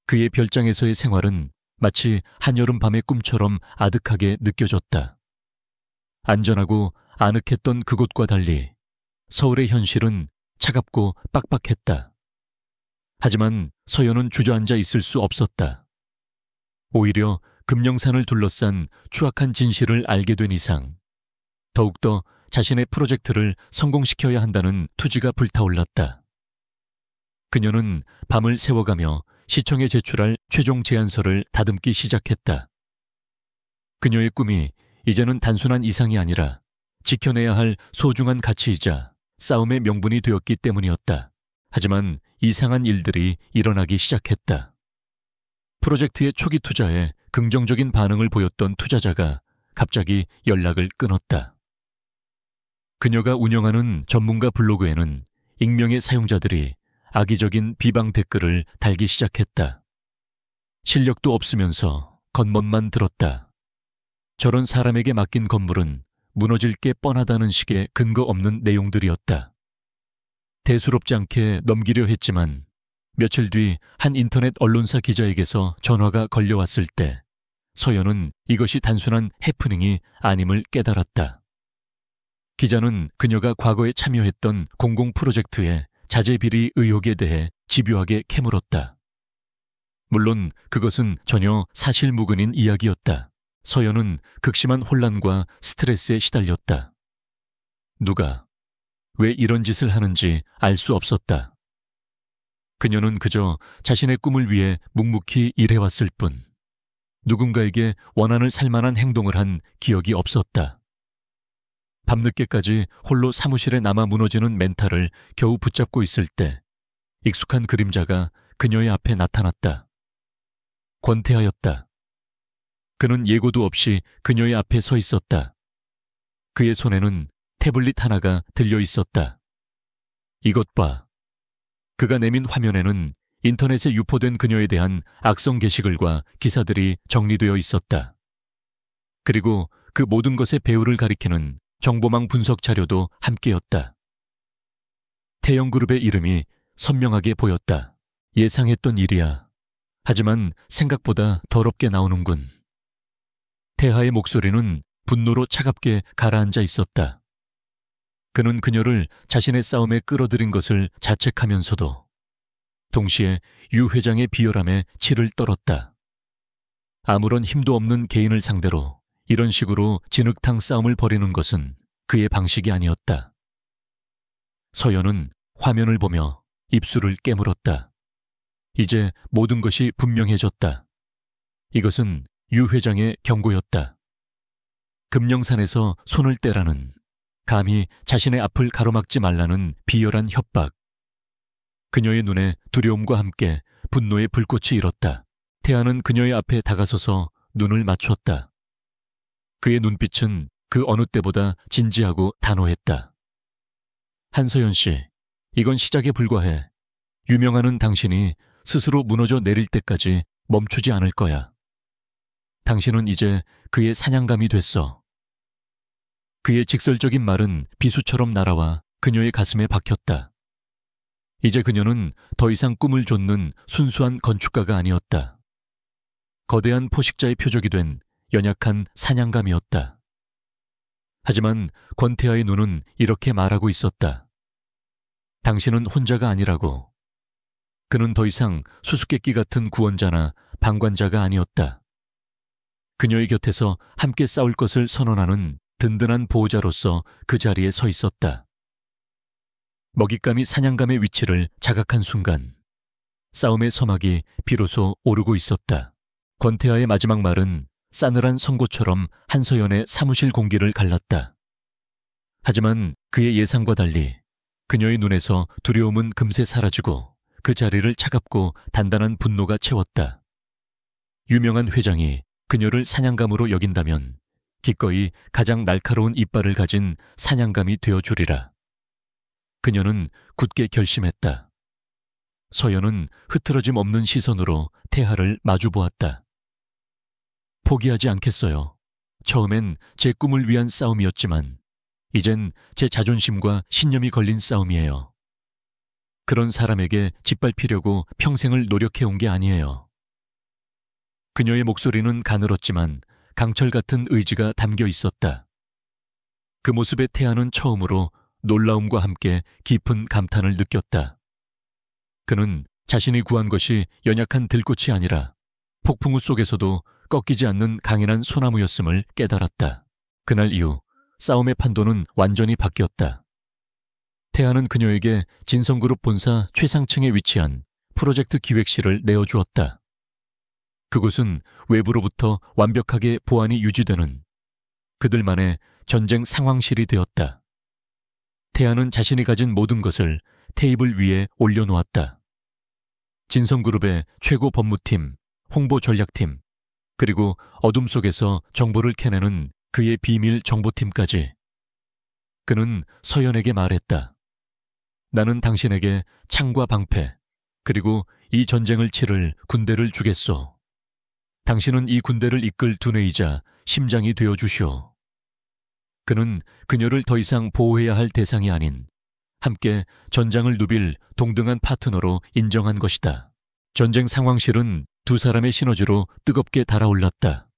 그의 별장에서의 생활은 마치 한여름 밤의 꿈처럼 아득하게 느껴졌다. 안전하고 아늑했던 그곳과 달리 서울의 현실은 차갑고 빡빡했다. 하지만 서연은 주저앉아 있을 수 없었다. 오히려 금령산을 둘러싼 추악한 진실을 알게 된 이상 더욱더 자신의 프로젝트를 성공시켜야 한다는 투지가 불타올랐다. 그녀는 밤을 새워가며 시청에 제출할 최종 제안서를 다듬기 시작했다. 그녀의 꿈이 이제는 단순한 이상이 아니라 지켜내야 할 소중한 가치이자 싸움의 명분이 되었기 때문이었다. 하지만 이상한 일들이 일어나기 시작했다. 프로젝트의 초기 투자에 긍정적인 반응을 보였던 투자자가 갑자기 연락을 끊었다. 그녀가 운영하는 전문가 블로그에는 익명의 사용자들이 악의적인 비방 댓글을 달기 시작했다. 실력도 없으면서 겉멋만 들었다. 저런 사람에게 맡긴 건물은 무너질 게 뻔하다는 식의 근거 없는 내용들이었다. 대수롭지 않게 넘기려 했지만 며칠 뒤 한 인터넷 언론사 기자에게서 전화가 걸려왔을 때 서연은 이것이 단순한 해프닝이 아님을 깨달았다. 기자는 그녀가 과거에 참여했던 공공 프로젝트의 자재비리 의혹에 대해 집요하게 캐물었다. 물론 그것은 전혀 사실무근인 이야기였다. 서연은 극심한 혼란과 스트레스에 시달렸다. 누가, 왜 이런 짓을 하는지 알 수 없었다. 그녀는 그저 자신의 꿈을 위해 묵묵히 일해왔을 뿐 누군가에게 원한을 살 만한 행동을 한 기억이 없었다. 밤늦게까지 홀로 사무실에 남아 무너지는 멘탈을 겨우 붙잡고 있을 때 익숙한 그림자가 그녀의 앞에 나타났다. 권태하였다. 그는 예고도 없이 그녀의 앞에 서 있었다. 그의 손에는 태블릿 하나가 들려 있었다. 이것 봐. 그가 내민 화면에는 인터넷에 유포된 그녀에 대한 악성 게시글과 기사들이 정리되어 있었다. 그리고 그 모든 것의 배후를 가리키는 정보망 분석 자료도 함께였다. 태영그룹의 이름이 선명하게 보였다. 예상했던 일이야. 하지만 생각보다 더럽게 나오는군. 태하의 목소리는 분노로 차갑게 가라앉아 있었다. 그는 그녀를 자신의 싸움에 끌어들인 것을 자책하면서도 동시에 유 회장의 비열함에 치를 떨었다. 아무런 힘도 없는 개인을 상대로 이런 식으로 진흙탕 싸움을 벌이는 것은 그의 방식이 아니었다. 서연은 화면을 보며 입술을 깨물었다. 이제 모든 것이 분명해졌다. 이것은 유 회장의 경고였다. 금령산에서 손을 떼라는, 감히 자신의 앞을 가로막지 말라는 비열한 협박. 그녀의 눈에 두려움과 함께 분노의 불꽃이 일었다. 태아는 그녀의 앞에 다가서서 눈을 맞췄다. 그의 눈빛은 그 어느 때보다 진지하고 단호했다. 한서연 씨, 이건 시작에 불과해. 유명하는 당신이 스스로 무너져 내릴 때까지 멈추지 않을 거야. 당신은 이제 그의 사냥감이 됐어. 그의 직설적인 말은 비수처럼 날아와 그녀의 가슴에 박혔다. 이제 그녀는 더 이상 꿈을 좇는 순수한 건축가가 아니었다. 거대한 포식자의 표적이 된 연약한 사냥감이었다. 하지만 권태하의 눈은 이렇게 말하고 있었다. 당신은 혼자가 아니라고. 그는 더 이상 수수께끼 같은 구원자나 방관자가 아니었다. 그녀의 곁에서 함께 싸울 것을 선언하는 든든한 보호자로서 그 자리에 서 있었다. 먹잇감이 사냥감의 위치를 자각한 순간 싸움의 서막이 비로소 오르고 있었다. 권태하의 마지막 말은 싸늘한 선고처럼 한서연의 사무실 공기를 갈랐다. 하지만 그의 예상과 달리 그녀의 눈에서 두려움은 금세 사라지고 그 자리를 차갑고 단단한 분노가 채웠다. 유명한 회장이 그녀를 사냥감으로 여긴다면 기꺼이 가장 날카로운 이빨을 가진 사냥감이 되어주리라. 그녀는 굳게 결심했다. 서연은 흐트러짐 없는 시선으로 태하를 마주보았다. 포기하지 않겠어요. 처음엔 제 꿈을 위한 싸움이었지만 이젠 제 자존심과 신념이 걸린 싸움이에요. 그런 사람에게 짓밟히려고 평생을 노력해온 게 아니에요. 그녀의 목소리는 가늘었지만 강철 같은 의지가 담겨 있었다. 그 모습에 태아는 처음으로 놀라움과 함께 깊은 감탄을 느꼈다. 그는 자신이 구한 것이 연약한 들꽃이 아니라 폭풍우 속에서도 꺾이지 않는 강인한 소나무였음을 깨달았다. 그날 이후 싸움의 판도는 완전히 바뀌었다. 태아는 그녀에게 진성그룹 본사 최상층에 위치한 프로젝트 기획실을 내어주었다. 그곳은 외부로부터 완벽하게 보안이 유지되는 그들만의 전쟁 상황실이 되었다. 태아는 자신이 가진 모든 것을 테이블 위에 올려놓았다. 진성그룹의 최고 법무팀, 홍보 전략팀, 그리고 어둠 속에서 정보를 캐내는 그의 비밀 정보팀까지. 그는 서연에게 말했다. 나는 당신에게 창과 방패, 그리고 이 전쟁을 치를 군대를 주겠소. 당신은 이 군대를 이끌 두뇌이자 심장이 되어 주시오. 그는 그녀를 더 이상 보호해야 할 대상이 아닌 함께 전장을 누빌 동등한 파트너로 인정한 것이다. 전쟁 상황실은 두 사람의 시너지로 뜨겁게 달아올랐다.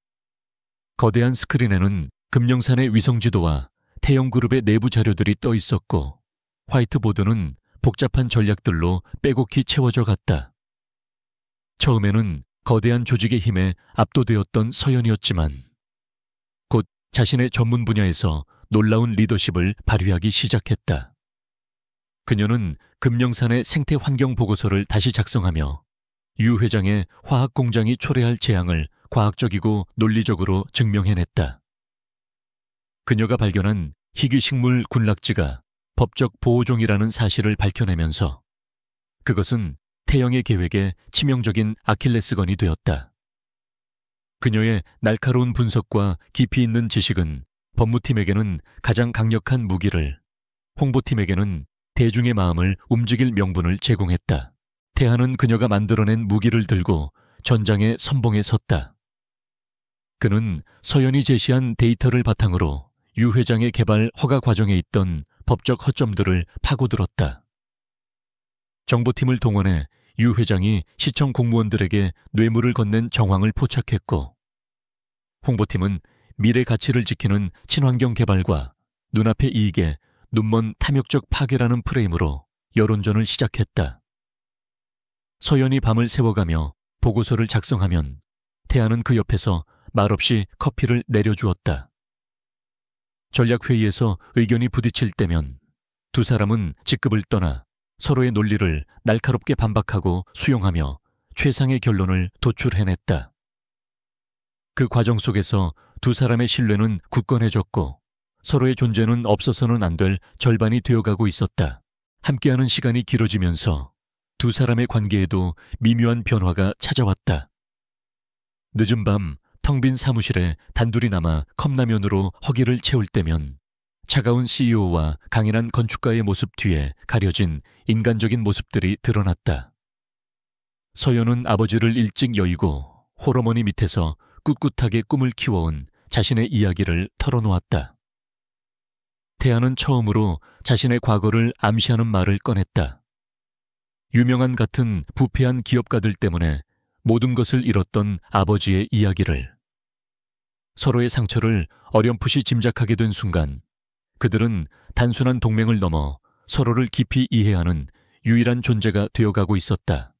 거대한 스크린에는 금령산의 위성지도와 태영그룹의 내부 자료들이 떠 있었고 화이트보드는 복잡한 전략들로 빼곡히 채워져 갔다. 처음에는 거대한 조직의 힘에 압도되었던 서연이었지만 곧 자신의 전문 분야에서 놀라운 리더십을 발휘하기 시작했다. 그녀는 금령산의 생태 환경 보고서를 다시 작성하며 유 회장의 화학 공장이 초래할 재앙을 과학적이고 논리적으로 증명해냈다. 그녀가 발견한 희귀식물 군락지가 법적 보호종이라는 사실을 밝혀내면서 그것은 태영의 계획에 치명적인 아킬레스건이 되었다. 그녀의 날카로운 분석과 깊이 있는 지식은 법무팀에게는 가장 강력한 무기를, 홍보팀에게는 대중의 마음을 움직일 명분을 제공했다. 태하는 그녀가 만들어낸 무기를 들고 전장의 선봉에 섰다. 그는 서연이 제시한 데이터를 바탕으로 유 회장의 개발 허가 과정에 있던 법적 허점들을 파고들었다. 정보팀을 동원해 유 회장이 시청 공무원들에게 뇌물을 건넨 정황을 포착했고 홍보팀은 미래 가치를 지키는 친환경 개발과 눈앞의 이익에 눈먼 탐욕적 파괴라는 프레임으로 여론전을 시작했다. 서연이 밤을 새워가며 보고서를 작성하면 태아는 그 옆에서 말없이 커피를 내려주었다. 전략회의에서 의견이 부딪힐 때면 두 사람은 직급을 떠나 서로의 논리를 날카롭게 반박하고 수용하며 최상의 결론을 도출해냈다. 그 과정 속에서 두 사람의 신뢰는 굳건해졌고 서로의 존재는 없어서는 안 될 절반이 되어가고 있었다. 함께하는 시간이 길어지면서 두 사람의 관계에도 미묘한 변화가 찾아왔다. 늦은 밤 텅 빈 사무실에 단둘이 남아 컵라면으로 허기를 채울 때면 차가운 CEO와 강인한 건축가의 모습 뒤에 가려진 인간적인 모습들이 드러났다. 서연은 아버지를 일찍 여의고 홀어머니 밑에서 꿋꿋하게 꿈을 키워온 자신의 이야기를 털어놓았다. 태아는 처음으로 자신의 과거를 암시하는 말을 꺼냈다. 유명한 같은 부패한 기업가들 때문에 모든 것을 잃었던 아버지의 이야기를. 서로의 상처를 어렴풋이 짐작하게 된 순간 그들은 단순한 동맹을 넘어 서로를 깊이 이해하는 유일한 존재가 되어가고 있었다.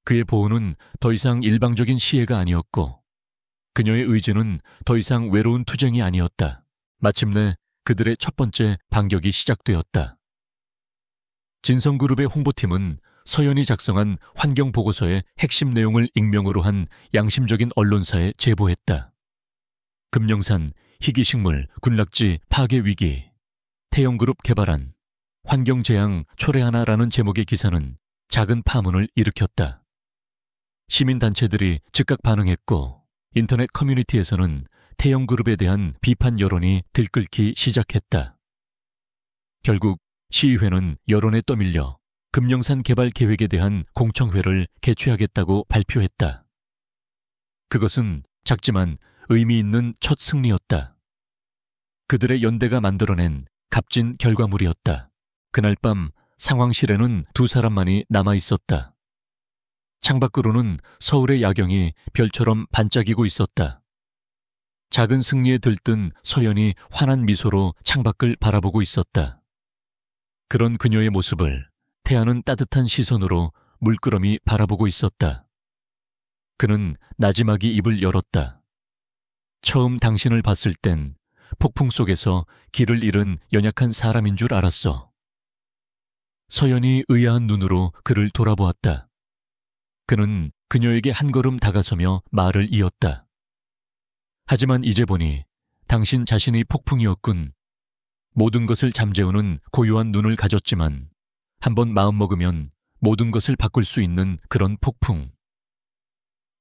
그의 보호는 더 이상 일방적인 시혜가 아니었고 그녀의 의지는 더 이상 외로운 투쟁이 아니었다. 마침내 그들의 첫 번째 반격이 시작되었다. 진성그룹의 홍보팀은 서연이 작성한 환경보고서의 핵심 내용을 익명으로 한 양심적인 언론사에 제보했다. 금령산, 희귀식물, 군락지, 파괴 위기, 태영그룹 개발안, 환경재앙 초래하나라는 제목의 기사는 작은 파문을 일으켰다. 시민단체들이 즉각 반응했고 인터넷 커뮤니티에서는 태영그룹에 대한 비판 여론이 들끓기 시작했다. 결국 시의회는 여론에 떠밀려 금령산 개발 계획에 대한 공청회를 개최하겠다고 발표했다. 그것은 작지만 의미 있는 첫 승리였다. 그들의 연대가 만들어낸 값진 결과물이었다. 그날 밤 상황실에는 두 사람만이 남아 있었다. 창밖으로는 서울의 야경이 별처럼 반짝이고 있었다. 작은 승리에 들뜬 서연이 환한 미소로 창밖을 바라보고 있었다. 그런 그녀의 모습을 태아는 따뜻한 시선으로 물끄러미 바라보고 있었다. 그는 나지막이 입을 열었다. 처음 당신을 봤을 땐 폭풍 속에서 길을 잃은 연약한 사람인 줄 알았어. 서연이 의아한 눈으로 그를 돌아보았다. 그는 그녀에게 한 걸음 다가서며 말을 이었다. 하지만 이제 보니 당신 자신이 폭풍이었군. 모든 것을 잠재우는 고요한 눈을 가졌지만 한번 마음먹으면 모든 것을 바꿀 수 있는 그런 폭풍.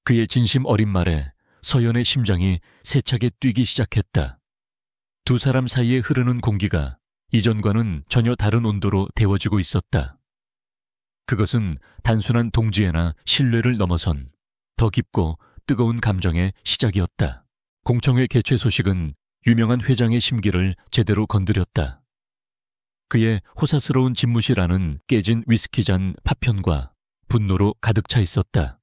그의 진심 어린 말에 서연의 심장이 세차게 뛰기 시작했다. 두 사람 사이에 흐르는 공기가 이전과는 전혀 다른 온도로 데워지고 있었다. 그것은 단순한 동지애나 신뢰를 넘어선 더 깊고 뜨거운 감정의 시작이었다. 공청회 개최 소식은 유명한 회장의 심기를 제대로 건드렸다. 그의 호사스러운 집무실안은 깨진 위스키잔 파편과 분노로 가득 차 있었다.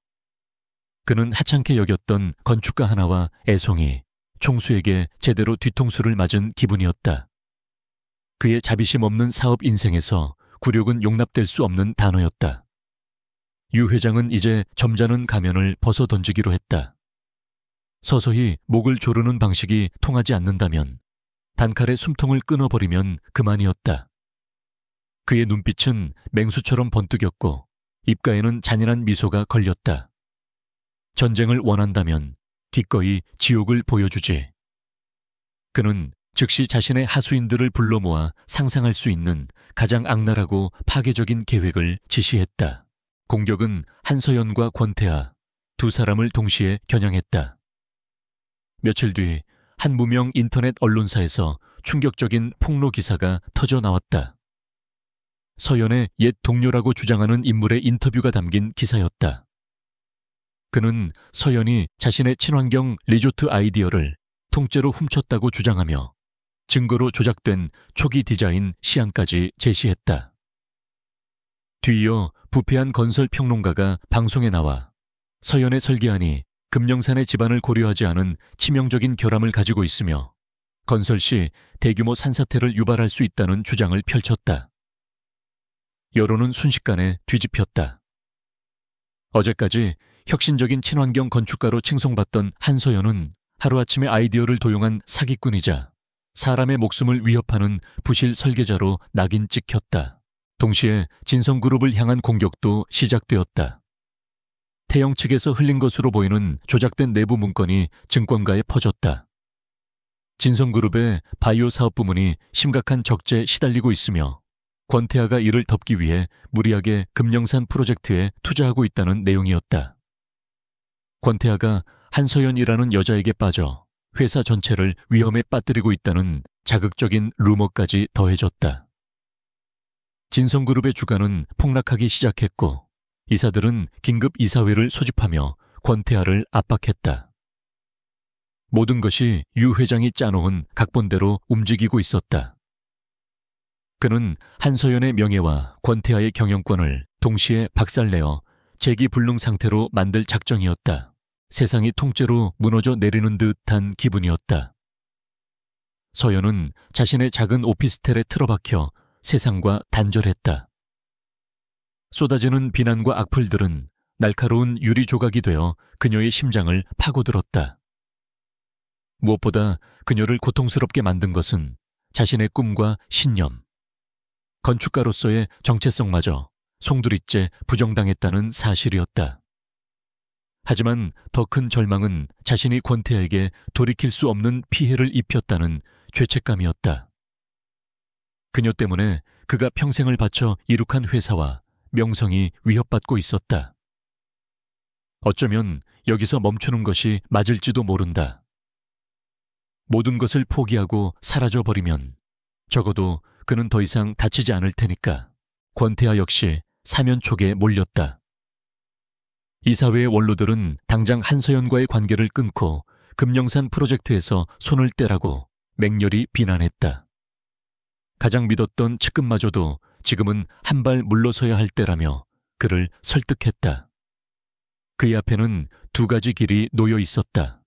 그는 하찮게 여겼던 건축가 하나와 애송이, 총수에게 제대로 뒤통수를 맞은 기분이었다. 그의 자비심 없는 사업 인생에서 굴욕은 용납될 수 없는 단어였다. 유 회장은 이제 점잖은 가면을 벗어 던지기로 했다. 서서히 목을 조르는 방식이 통하지 않는다면, 단칼에 숨통을 끊어버리면 그만이었다. 그의 눈빛은 맹수처럼 번뜩였고 입가에는 잔인한 미소가 걸렸다. 전쟁을 원한다면 기꺼이 지옥을 보여주지. 그는 즉시 자신의 하수인들을 불러 모아 상상할 수 있는 가장 악랄하고 파괴적인 계획을 지시했다. 공격은 한서연과 권태아, 두 사람을 동시에 겨냥했다. 며칠 뒤 한 무명 인터넷 언론사에서 충격적인 폭로 기사가 터져 나왔다. 서연의 옛 동료라고 주장하는 인물의 인터뷰가 담긴 기사였다. 그는 서연이 자신의 친환경 리조트 아이디어를 통째로 훔쳤다고 주장하며 증거로 조작된 초기 디자인 시안까지 제시했다. 뒤이어 부패한 건설 평론가가 방송에 나와 서연의 설계안이 금령산의 집안을 고려하지 않은 치명적인 결함을 가지고 있으며 건설 시 대규모 산사태를 유발할 수 있다는 주장을 펼쳤다. 여론은 순식간에 뒤집혔다. 어제까지 혁신적인 친환경 건축가로 칭송받던 한서연은 하루아침에 아이디어를 도용한 사기꾼이자 사람의 목숨을 위협하는 부실 설계자로 낙인 찍혔다. 동시에 진성그룹을 향한 공격도 시작되었다. 태영 측에서 흘린 것으로 보이는 조작된 내부 문건이 증권가에 퍼졌다. 진성그룹의 바이오 사업 부문이 심각한 적재에 시달리고 있으며 권태아가 이를 덮기 위해 무리하게 금령산 프로젝트에 투자하고 있다는 내용이었다. 권태아가 한서연이라는 여자에게 빠져 회사 전체를 위험에 빠뜨리고 있다는 자극적인 루머까지 더해졌다. 진성그룹의 주가는 폭락하기 시작했고 이사들은 긴급 이사회를 소집하며 권태아를 압박했다. 모든 것이 유 회장이 짜놓은 각본대로 움직이고 있었다. 그는 한서연의 명예와 권태아의 경영권을 동시에 박살내어 재기불능 상태로 만들 작정이었다. 세상이 통째로 무너져 내리는 듯한 기분이었다. 서연은 자신의 작은 오피스텔에 틀어박혀 세상과 단절했다. 쏟아지는 비난과 악플들은 날카로운 유리 조각이 되어 그녀의 심장을 파고들었다. 무엇보다 그녀를 고통스럽게 만든 것은 자신의 꿈과 신념, 건축가로서의 정체성마저 송두리째 부정당했다는 사실이었다. 하지만 더 큰 절망은 자신이 권태아에게 돌이킬 수 없는 피해를 입혔다는 죄책감이었다. 그녀 때문에 그가 평생을 바쳐 이룩한 회사와 명성이 위협받고 있었다. 어쩌면 여기서 멈추는 것이 맞을지도 모른다. 모든 것을 포기하고 사라져버리면 적어도 그는 더 이상 다치지 않을 테니까. 권태아 역시 사면초계에 몰렸다. 이사회의 원로들은 당장 한서연과의 관계를 끊고 금영산 프로젝트에서 손을 떼라고 맹렬히 비난했다. 가장 믿었던 측근마저도 지금은 한 발 물러서야 할 때라며 그를 설득했다. 그의 앞에는 두 가지 길이 놓여 있었다.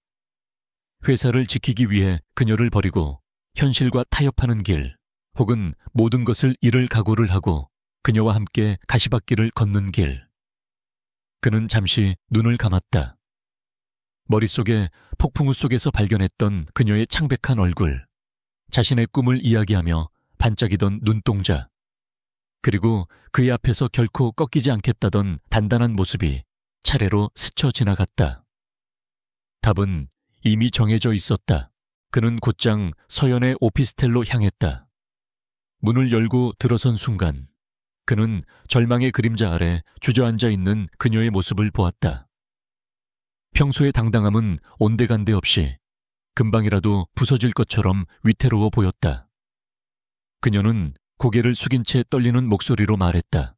회사를 지키기 위해 그녀를 버리고 현실과 타협하는 길, 혹은 모든 것을 잃을 각오를 하고 그녀와 함께 가시밭길을 걷는 길. 그는 잠시 눈을 감았다. 머릿속에 폭풍우 속에서 발견했던 그녀의 창백한 얼굴, 자신의 꿈을 이야기하며 반짝이던 눈동자, 그리고 그의 앞에서 결코 꺾이지 않겠다던 단단한 모습이 차례로 스쳐 지나갔다. 답은 이미 정해져 있었다. 그는 곧장 서연의 오피스텔로 향했다. 문을 열고 들어선 순간 그는 절망의 그림자 아래 주저앉아 있는 그녀의 모습을 보았다. 평소의 당당함은 온데간데 없이 금방이라도 부서질 것처럼 위태로워 보였다. 그녀는 고개를 숙인 채 떨리는 목소리로 말했다.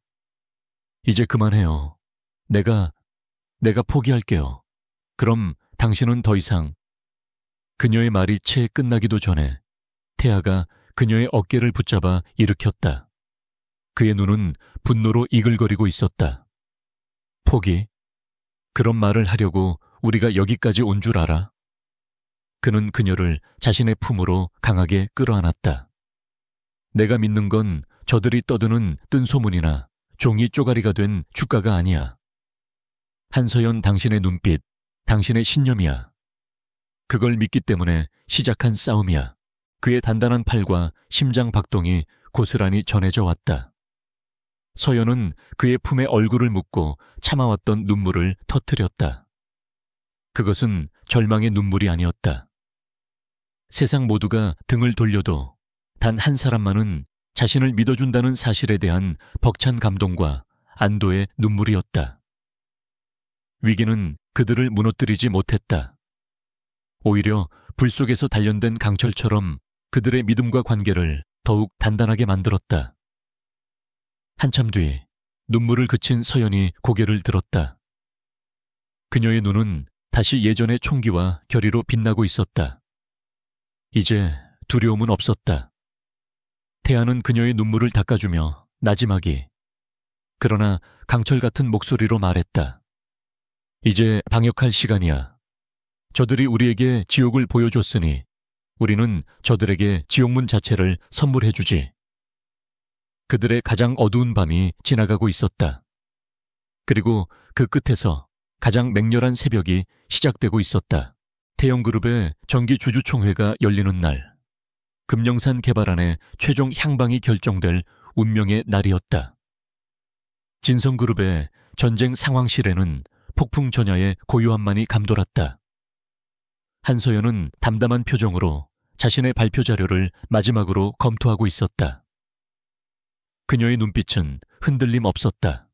이제 그만해요. 내가 포기할게요. 그럼 당신은 더 이상. 그녀의 말이 채 끝나기도 전에 태아가 그녀의 어깨를 붙잡아 일으켰다. 그의 눈은 분노로 이글거리고 있었다. 포기? 그런 말을 하려고 우리가 여기까지 온 줄 알아? 그는 그녀를 자신의 품으로 강하게 끌어안았다. 내가 믿는 건 저들이 떠드는 뜬소문이나 종이 쪼가리가 된 주가가 아니야. 한서연 당신의 눈빛, 당신의 신념이야. 그걸 믿기 때문에 시작한 싸움이야. 그의 단단한 팔과 심장 박동이 고스란히 전해져 왔다. 서연은 그의 품에 얼굴을 묻고 참아왔던 눈물을 터뜨렸다. 그것은 절망의 눈물이 아니었다. 세상 모두가 등을 돌려도 단 한 사람만은 자신을 믿어준다는 사실에 대한 벅찬 감동과 안도의 눈물이었다. 위기는 그들을 무너뜨리지 못했다. 오히려 불 속에서 단련된 강철처럼 그들의 믿음과 관계를 더욱 단단하게 만들었다. 한참 뒤 눈물을 그친 서연이 고개를 들었다. 그녀의 눈은 다시 예전의 총기와 결의로 빛나고 있었다. 이제 두려움은 없었다. 태아는 그녀의 눈물을 닦아주며 나지막이, 그러나 강철 같은 목소리로 말했다. 이제 방역할 시간이야. 저들이 우리에게 지옥을 보여줬으니 우리는 저들에게 지옥문 자체를 선물해주지. 그들의 가장 어두운 밤이 지나가고 있었다. 그리고 그 끝에서 가장 맹렬한 새벽이 시작되고 있었다. 태영그룹의 정기 주주총회가 열리는 날, 금영산 개발안의 최종 향방이 결정될 운명의 날이었다. 진성그룹의 전쟁 상황실에는 폭풍 전야의 고요함만이 감돌았다. 한서연은 담담한 표정으로 자신의 발표 자료를 마지막으로 검토하고 있었다. 그녀의 눈빛은 흔들림 없었다.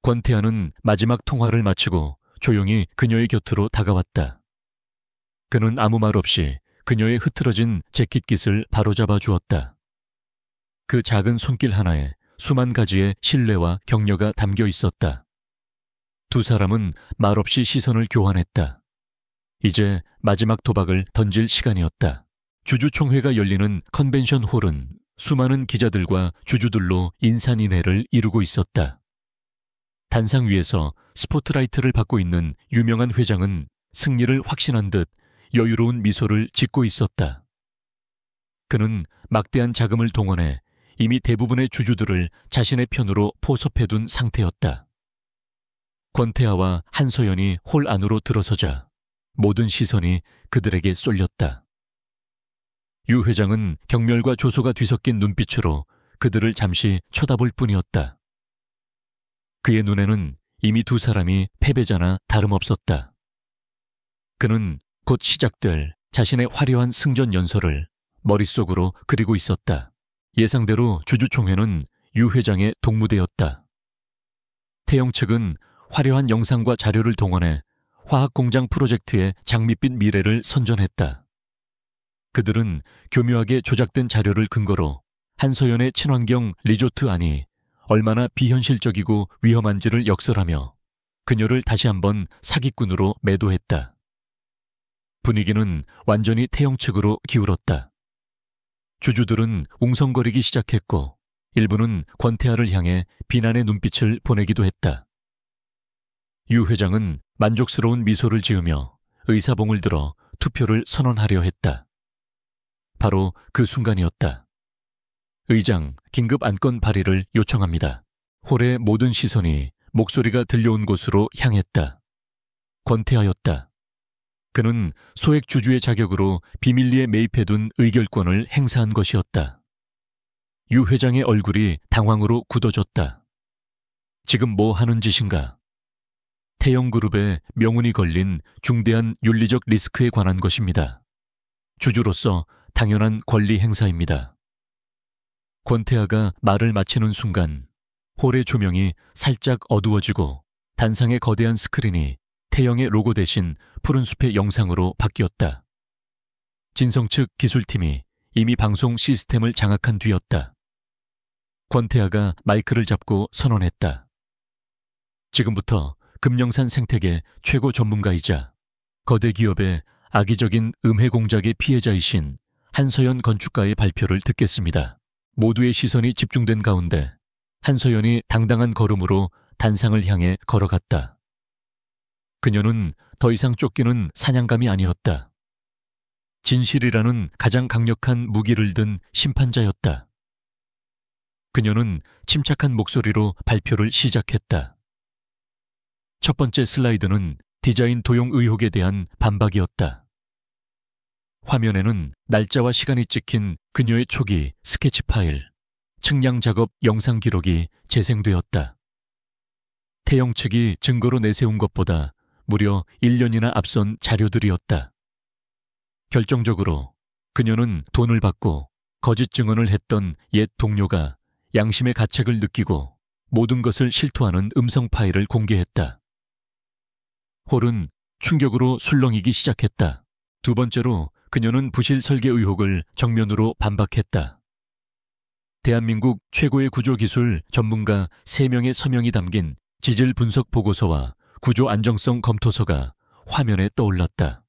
권태아는 마지막 통화를 마치고 조용히 그녀의 곁으로 다가왔다. 그는 아무 말 없이 그녀의 흐트러진 재킷깃을 바로잡아 주었다. 그 작은 손길 하나에 수만 가지의 신뢰와 격려가 담겨 있었다. 두 사람은 말없이 시선을 교환했다. 이제 마지막 도박을 던질 시간이었다. 주주총회가 열리는 컨벤션 홀은 수많은 기자들과 주주들로 인산인해를 이루고 있었다. 단상 위에서 스포트라이트를 받고 있는 유명한 회장은 승리를 확신한 듯 여유로운 미소를 짓고 있었다. 그는 막대한 자금을 동원해 이미 대부분의 주주들을 자신의 편으로 포섭해둔 상태였다. 권태아와 한서연이 홀 안으로 들어서자 모든 시선이 그들에게 쏠렸다. 유 회장은 경멸과 조소가 뒤섞인 눈빛으로 그들을 잠시 쳐다볼 뿐이었다. 그의 눈에는 이미 두 사람이 패배자나 다름없었다. 그는 곧 시작될 자신의 화려한 승전 연설을 머릿속으로 그리고 있었다. 예상대로 주주총회는 유 회장의 동무대였다. 태영 측은 화려한 영상과 자료를 동원해 화학공장 프로젝트의 장밋빛 미래를 선전했다. 그들은 교묘하게 조작된 자료를 근거로 한서연의 친환경 리조트 안이 얼마나 비현실적이고 위험한지를 역설하며 그녀를 다시 한번 사기꾼으로 매도했다. 분위기는 완전히 태영 측으로 기울었다. 주주들은 웅성거리기 시작했고 일부는 권태하를 향해 비난의 눈빛을 보내기도 했다. 유 회장은 만족스러운 미소를 지으며 의사봉을 들어 투표를 선언하려 했다. 바로 그 순간이었다. 의장, 긴급 안건 발의를 요청합니다. 홀의 모든 시선이 목소리가 들려온 곳으로 향했다. 권태하였다. 그는 소액 주주의 자격으로 비밀리에 매입해둔 의결권을 행사한 것이었다. 유 회장의 얼굴이 당황으로 굳어졌다. 지금 뭐 하는 짓인가? 태영그룹에 명운이 걸린 중대한 윤리적 리스크에 관한 것입니다. 주주로서 당연한 권리 행사입니다. 권태하가 말을 마치는 순간 홀의 조명이 살짝 어두워지고 단상의 거대한 스크린이 태영의 로고 대신 푸른 숲의 영상으로 바뀌었다. 진성 측 기술팀이 이미 방송 시스템을 장악한 뒤였다. 권태하가 마이크를 잡고 선언했다. 지금부터 금영산 생태계 최고 전문가이자 거대 기업의 악의적인 음해 공작의 피해자이신 한서연 건축가의 발표를 듣겠습니다. 모두의 시선이 집중된 가운데 한서연이 당당한 걸음으로 단상을 향해 걸어갔다. 그녀는 더 이상 쫓기는 사냥감이 아니었다. 진실이라는 가장 강력한 무기를 든 심판자였다. 그녀는 침착한 목소리로 발표를 시작했다. 첫 번째 슬라이드는 디자인 도용 의혹에 대한 반박이었다. 화면에는 날짜와 시간이 찍힌 그녀의 초기 스케치 파일, 측량 작업 영상 기록이 재생되었다. 태영 측이 증거로 내세운 것보다 무려 1년이나 앞선 자료들이었다. 결정적으로 그녀는 돈을 받고 거짓 증언을 했던 옛 동료가 양심의 가책을 느끼고 모든 것을 실토하는 음성 파일을 공개했다. 홀은 충격으로 술렁이기 시작했다. 두 번째로 그녀는 부실 설계 의혹을 정면으로 반박했다. 대한민국 최고의 구조기술 전문가 3명의 서명이 담긴 지질 분석 보고서와 구조 안정성 검토서가 화면에 떠올랐다.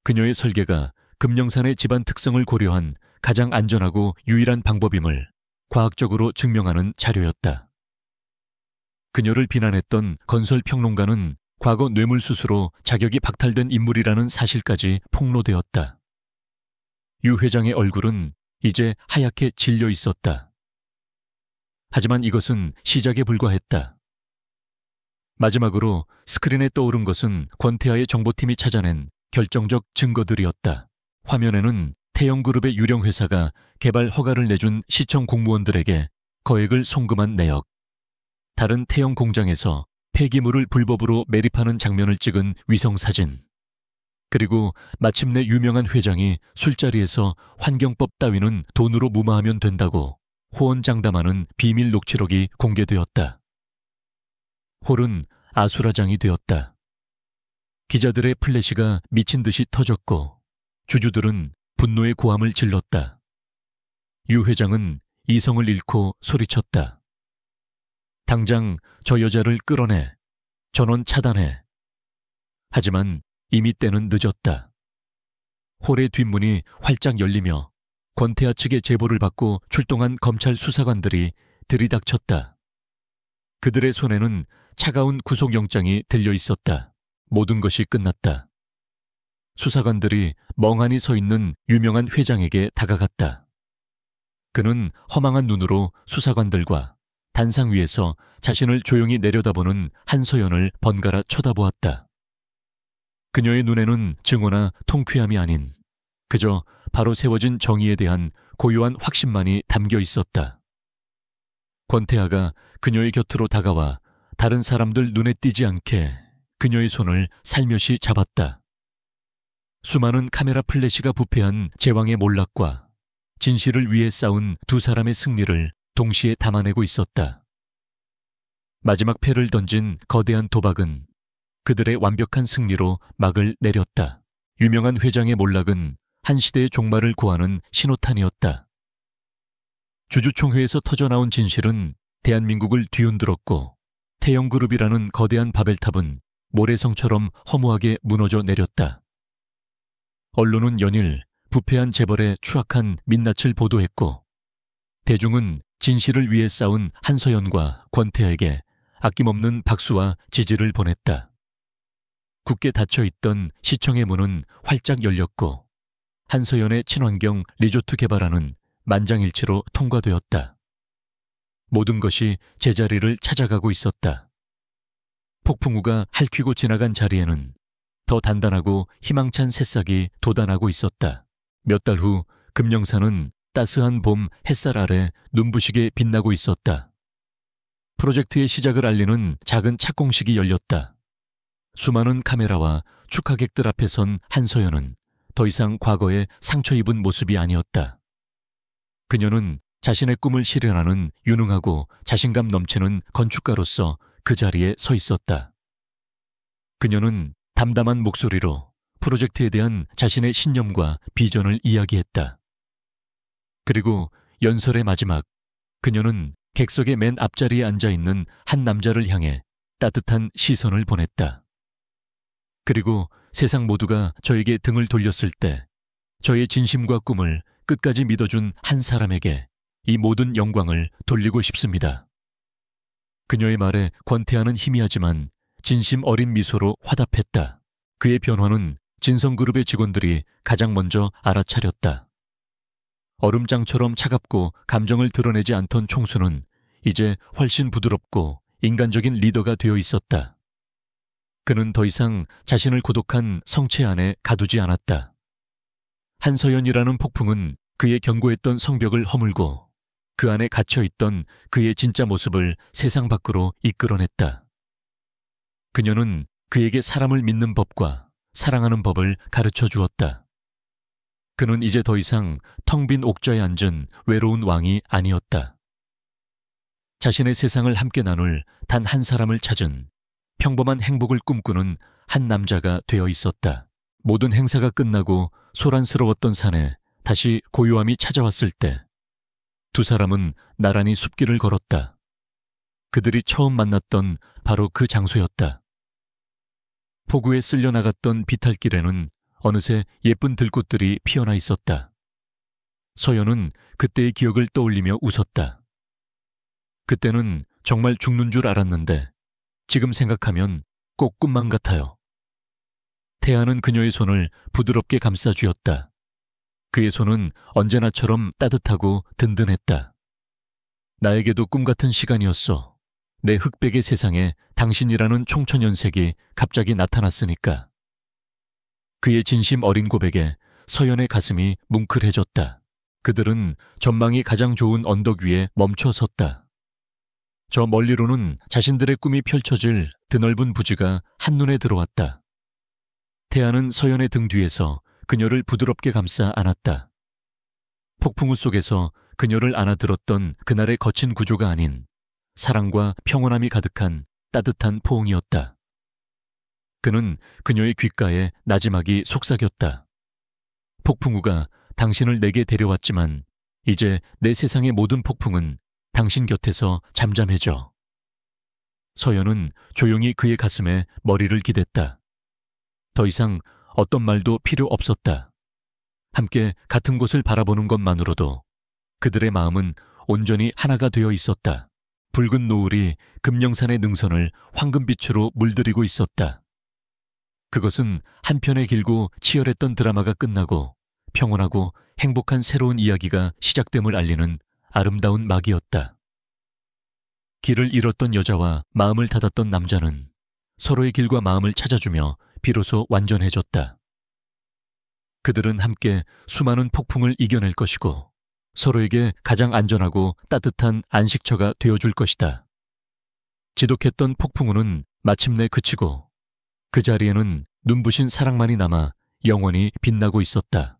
그녀의 설계가 금영산의 집안 특성을 고려한 가장 안전하고 유일한 방법임을 과학적으로 증명하는 자료였다. 그녀를 비난했던 건설평론가는 과거 뇌물수수로 자격이 박탈된 인물이라는 사실까지 폭로되었다. 유 회장의 얼굴은 이제 하얗게 질려 있었다. 하지만 이것은 시작에 불과했다. 마지막으로 스크린에 떠오른 것은 권태하의 정보팀이 찾아낸 결정적 증거들이었다. 화면에는 태영그룹의 유령 회사가 개발 허가를 내준 시청 공무원들에게 거액을 송금한 내역, 다른 태영 공장에서 폐기물을 불법으로 매립하는 장면을 찍은 위성사진, 그리고 마침내 유명한 회장이 술자리에서 환경법 따위는 돈으로 무마하면 된다고 호언장담하는 비밀 녹취록이 공개되었다. 홀은 아수라장이 되었다. 기자들의 플래시가 미친 듯이 터졌고 주주들은 분노의 고함을 질렀다. 유 회장은 이성을 잃고 소리쳤다. 당장 저 여자를 끌어내. 전원 차단해. 하지만 이미 때는 늦었다. 홀의 뒷문이 활짝 열리며 권태하 측의 제보를 받고 출동한 검찰 수사관들이 들이닥쳤다. 그들의 손에는 차가운 구속영장이 들려 있었다. 모든 것이 끝났다. 수사관들이 멍하니 서 있는 유명한 회장에게 다가갔다. 그는 허망한 눈으로 수사관들과 단상 위에서 자신을 조용히 내려다보는 한서연을 번갈아 쳐다보았다. 그녀의 눈에는 증오나 통쾌함이 아닌 그저 바로 세워진 정의에 대한 고요한 확신만이 담겨 있었다. 권태하가 그녀의 곁으로 다가와 다른 사람들 눈에 띄지 않게 그녀의 손을 살며시 잡았다. 수많은 카메라 플래시가 부패한 제왕의 몰락과 진실을 위해 싸운 두 사람의 승리를 동시에 담아내고 있었다. 마지막 패를 던진 거대한 도박은 그들의 완벽한 승리로 막을 내렸다. 유명한 회장의 몰락은 한 시대의 종말을 구하는 신호탄이었다. 주주총회에서 터져나온 진실은 대한민국을 뒤흔들었고 태영그룹이라는 거대한 바벨탑은 모래성처럼 허무하게 무너져 내렸다. 언론은 연일 부패한 재벌의 추악한 민낯을 보도했고 대중은 진실을 위해 싸운 한서연과 권태하에게 아낌없는 박수와 지지를 보냈다. 굳게 닫혀있던 시청의 문은 활짝 열렸고 한서연의 친환경 리조트 개발안은 만장일치로 통과되었다. 모든 것이 제자리를 찾아가고 있었다. 폭풍우가 핥히고 지나간 자리에는 더 단단하고 희망찬 새싹이 돋아나고 있었다. 몇 달 후 금령산은 따스한 봄 햇살 아래 눈부시게 빛나고 있었다. 프로젝트의 시작을 알리는 작은 착공식이 열렸다. 수많은 카메라와 축하객들 앞에 선 한서연은 더 이상 과거에 상처 입은 모습이 아니었다. 그녀는 자신의 꿈을 실현하는 유능하고 자신감 넘치는 건축가로서 그 자리에 서 있었다. 그녀는 담담한 목소리로 프로젝트에 대한 자신의 신념과 비전을 이야기했다. 그리고 연설의 마지막, 그녀는 객석의 맨 앞자리에 앉아있는 한 남자를 향해 따뜻한 시선을 보냈다. 그리고 세상 모두가 저에게 등을 돌렸을 때 저의 진심과 꿈을 끝까지 믿어준 한 사람에게 이 모든 영광을 돌리고 싶습니다. 그녀의 말에 권태하는 희미하지만 진심 어린 미소로 화답했다. 그의 변화는 진성그룹의 직원들이 가장 먼저 알아차렸다. 얼음장처럼 차갑고 감정을 드러내지 않던 총수는 이제 훨씬 부드럽고 인간적인 리더가 되어 있었다. 그는 더 이상 자신을 고독한 성체 안에 가두지 않았다. 한서연이라는 폭풍은 그의 견고했던 성벽을 허물고 그 안에 갇혀있던 그의 진짜 모습을 세상 밖으로 이끌어냈다. 그녀는 그에게 사람을 믿는 법과 사랑하는 법을 가르쳐 주었다. 그는 이제 더 이상 텅 빈 옥좌에 앉은 외로운 왕이 아니었다. 자신의 세상을 함께 나눌 단 한 사람을 찾은 평범한 행복을 꿈꾸는 한 남자가 되어 있었다. 모든 행사가 끝나고 소란스러웠던 산에 다시 고요함이 찾아왔을 때 두 사람은 나란히 숲길을 걸었다. 그들이 처음 만났던 바로 그 장소였다. 폭우에 쓸려 나갔던 비탈길에는 어느새 예쁜 들꽃들이 피어나 있었다. 서연은 그때의 기억을 떠올리며 웃었다. 그때는 정말 죽는 줄 알았는데 지금 생각하면 꼭 꿈만 같아요. 태아는 그녀의 손을 부드럽게 감싸 쥐었다. 그의 손은 언제나처럼 따뜻하고 든든했다. 나에게도 꿈같은 시간이었어. 내 흑백의 세상에 당신이라는 총천연색이 갑자기 나타났으니까. 그의 진심 어린 고백에 서연의 가슴이 뭉클해졌다. 그들은 전망이 가장 좋은 언덕 위에 멈춰 섰다. 저 멀리로는 자신들의 꿈이 펼쳐질 드넓은 부지가 한눈에 들어왔다. 태아는 서연의 등 뒤에서 그녀를 부드럽게 감싸 안았다. 폭풍우 속에서 그녀를 안아들었던 그날의 거친 구조가 아닌 사랑과 평온함이 가득한 따뜻한 포옹이었다. 그는 그녀의 귓가에 나지막이 속삭였다. 폭풍우가 당신을 내게 데려왔지만 이제 내 세상의 모든 폭풍은 당신 곁에서 잠잠해져. 서연은 조용히 그의 가슴에 머리를 기댔다. 더 이상 어떤 말도 필요 없었다. 함께 같은 곳을 바라보는 것만으로도 그들의 마음은 온전히 하나가 되어 있었다. 붉은 노을이 금령산의 능선을 황금빛으로 물들이고 있었다. 그것은 한편의 길고 치열했던 드라마가 끝나고 평온하고 행복한 새로운 이야기가 시작됨을 알리는 아름다운 막이었다. 길을 잃었던 여자와 마음을 닫았던 남자는 서로의 길과 마음을 찾아주며 비로소 완전해졌다. 그들은 함께 수많은 폭풍을 이겨낼 것이고 서로에게 가장 안전하고 따뜻한 안식처가 되어줄 것이다. 지독했던 폭풍우는 마침내 그치고 그 자리에는 눈부신 사랑만이 남아 영원히 빛나고 있었다.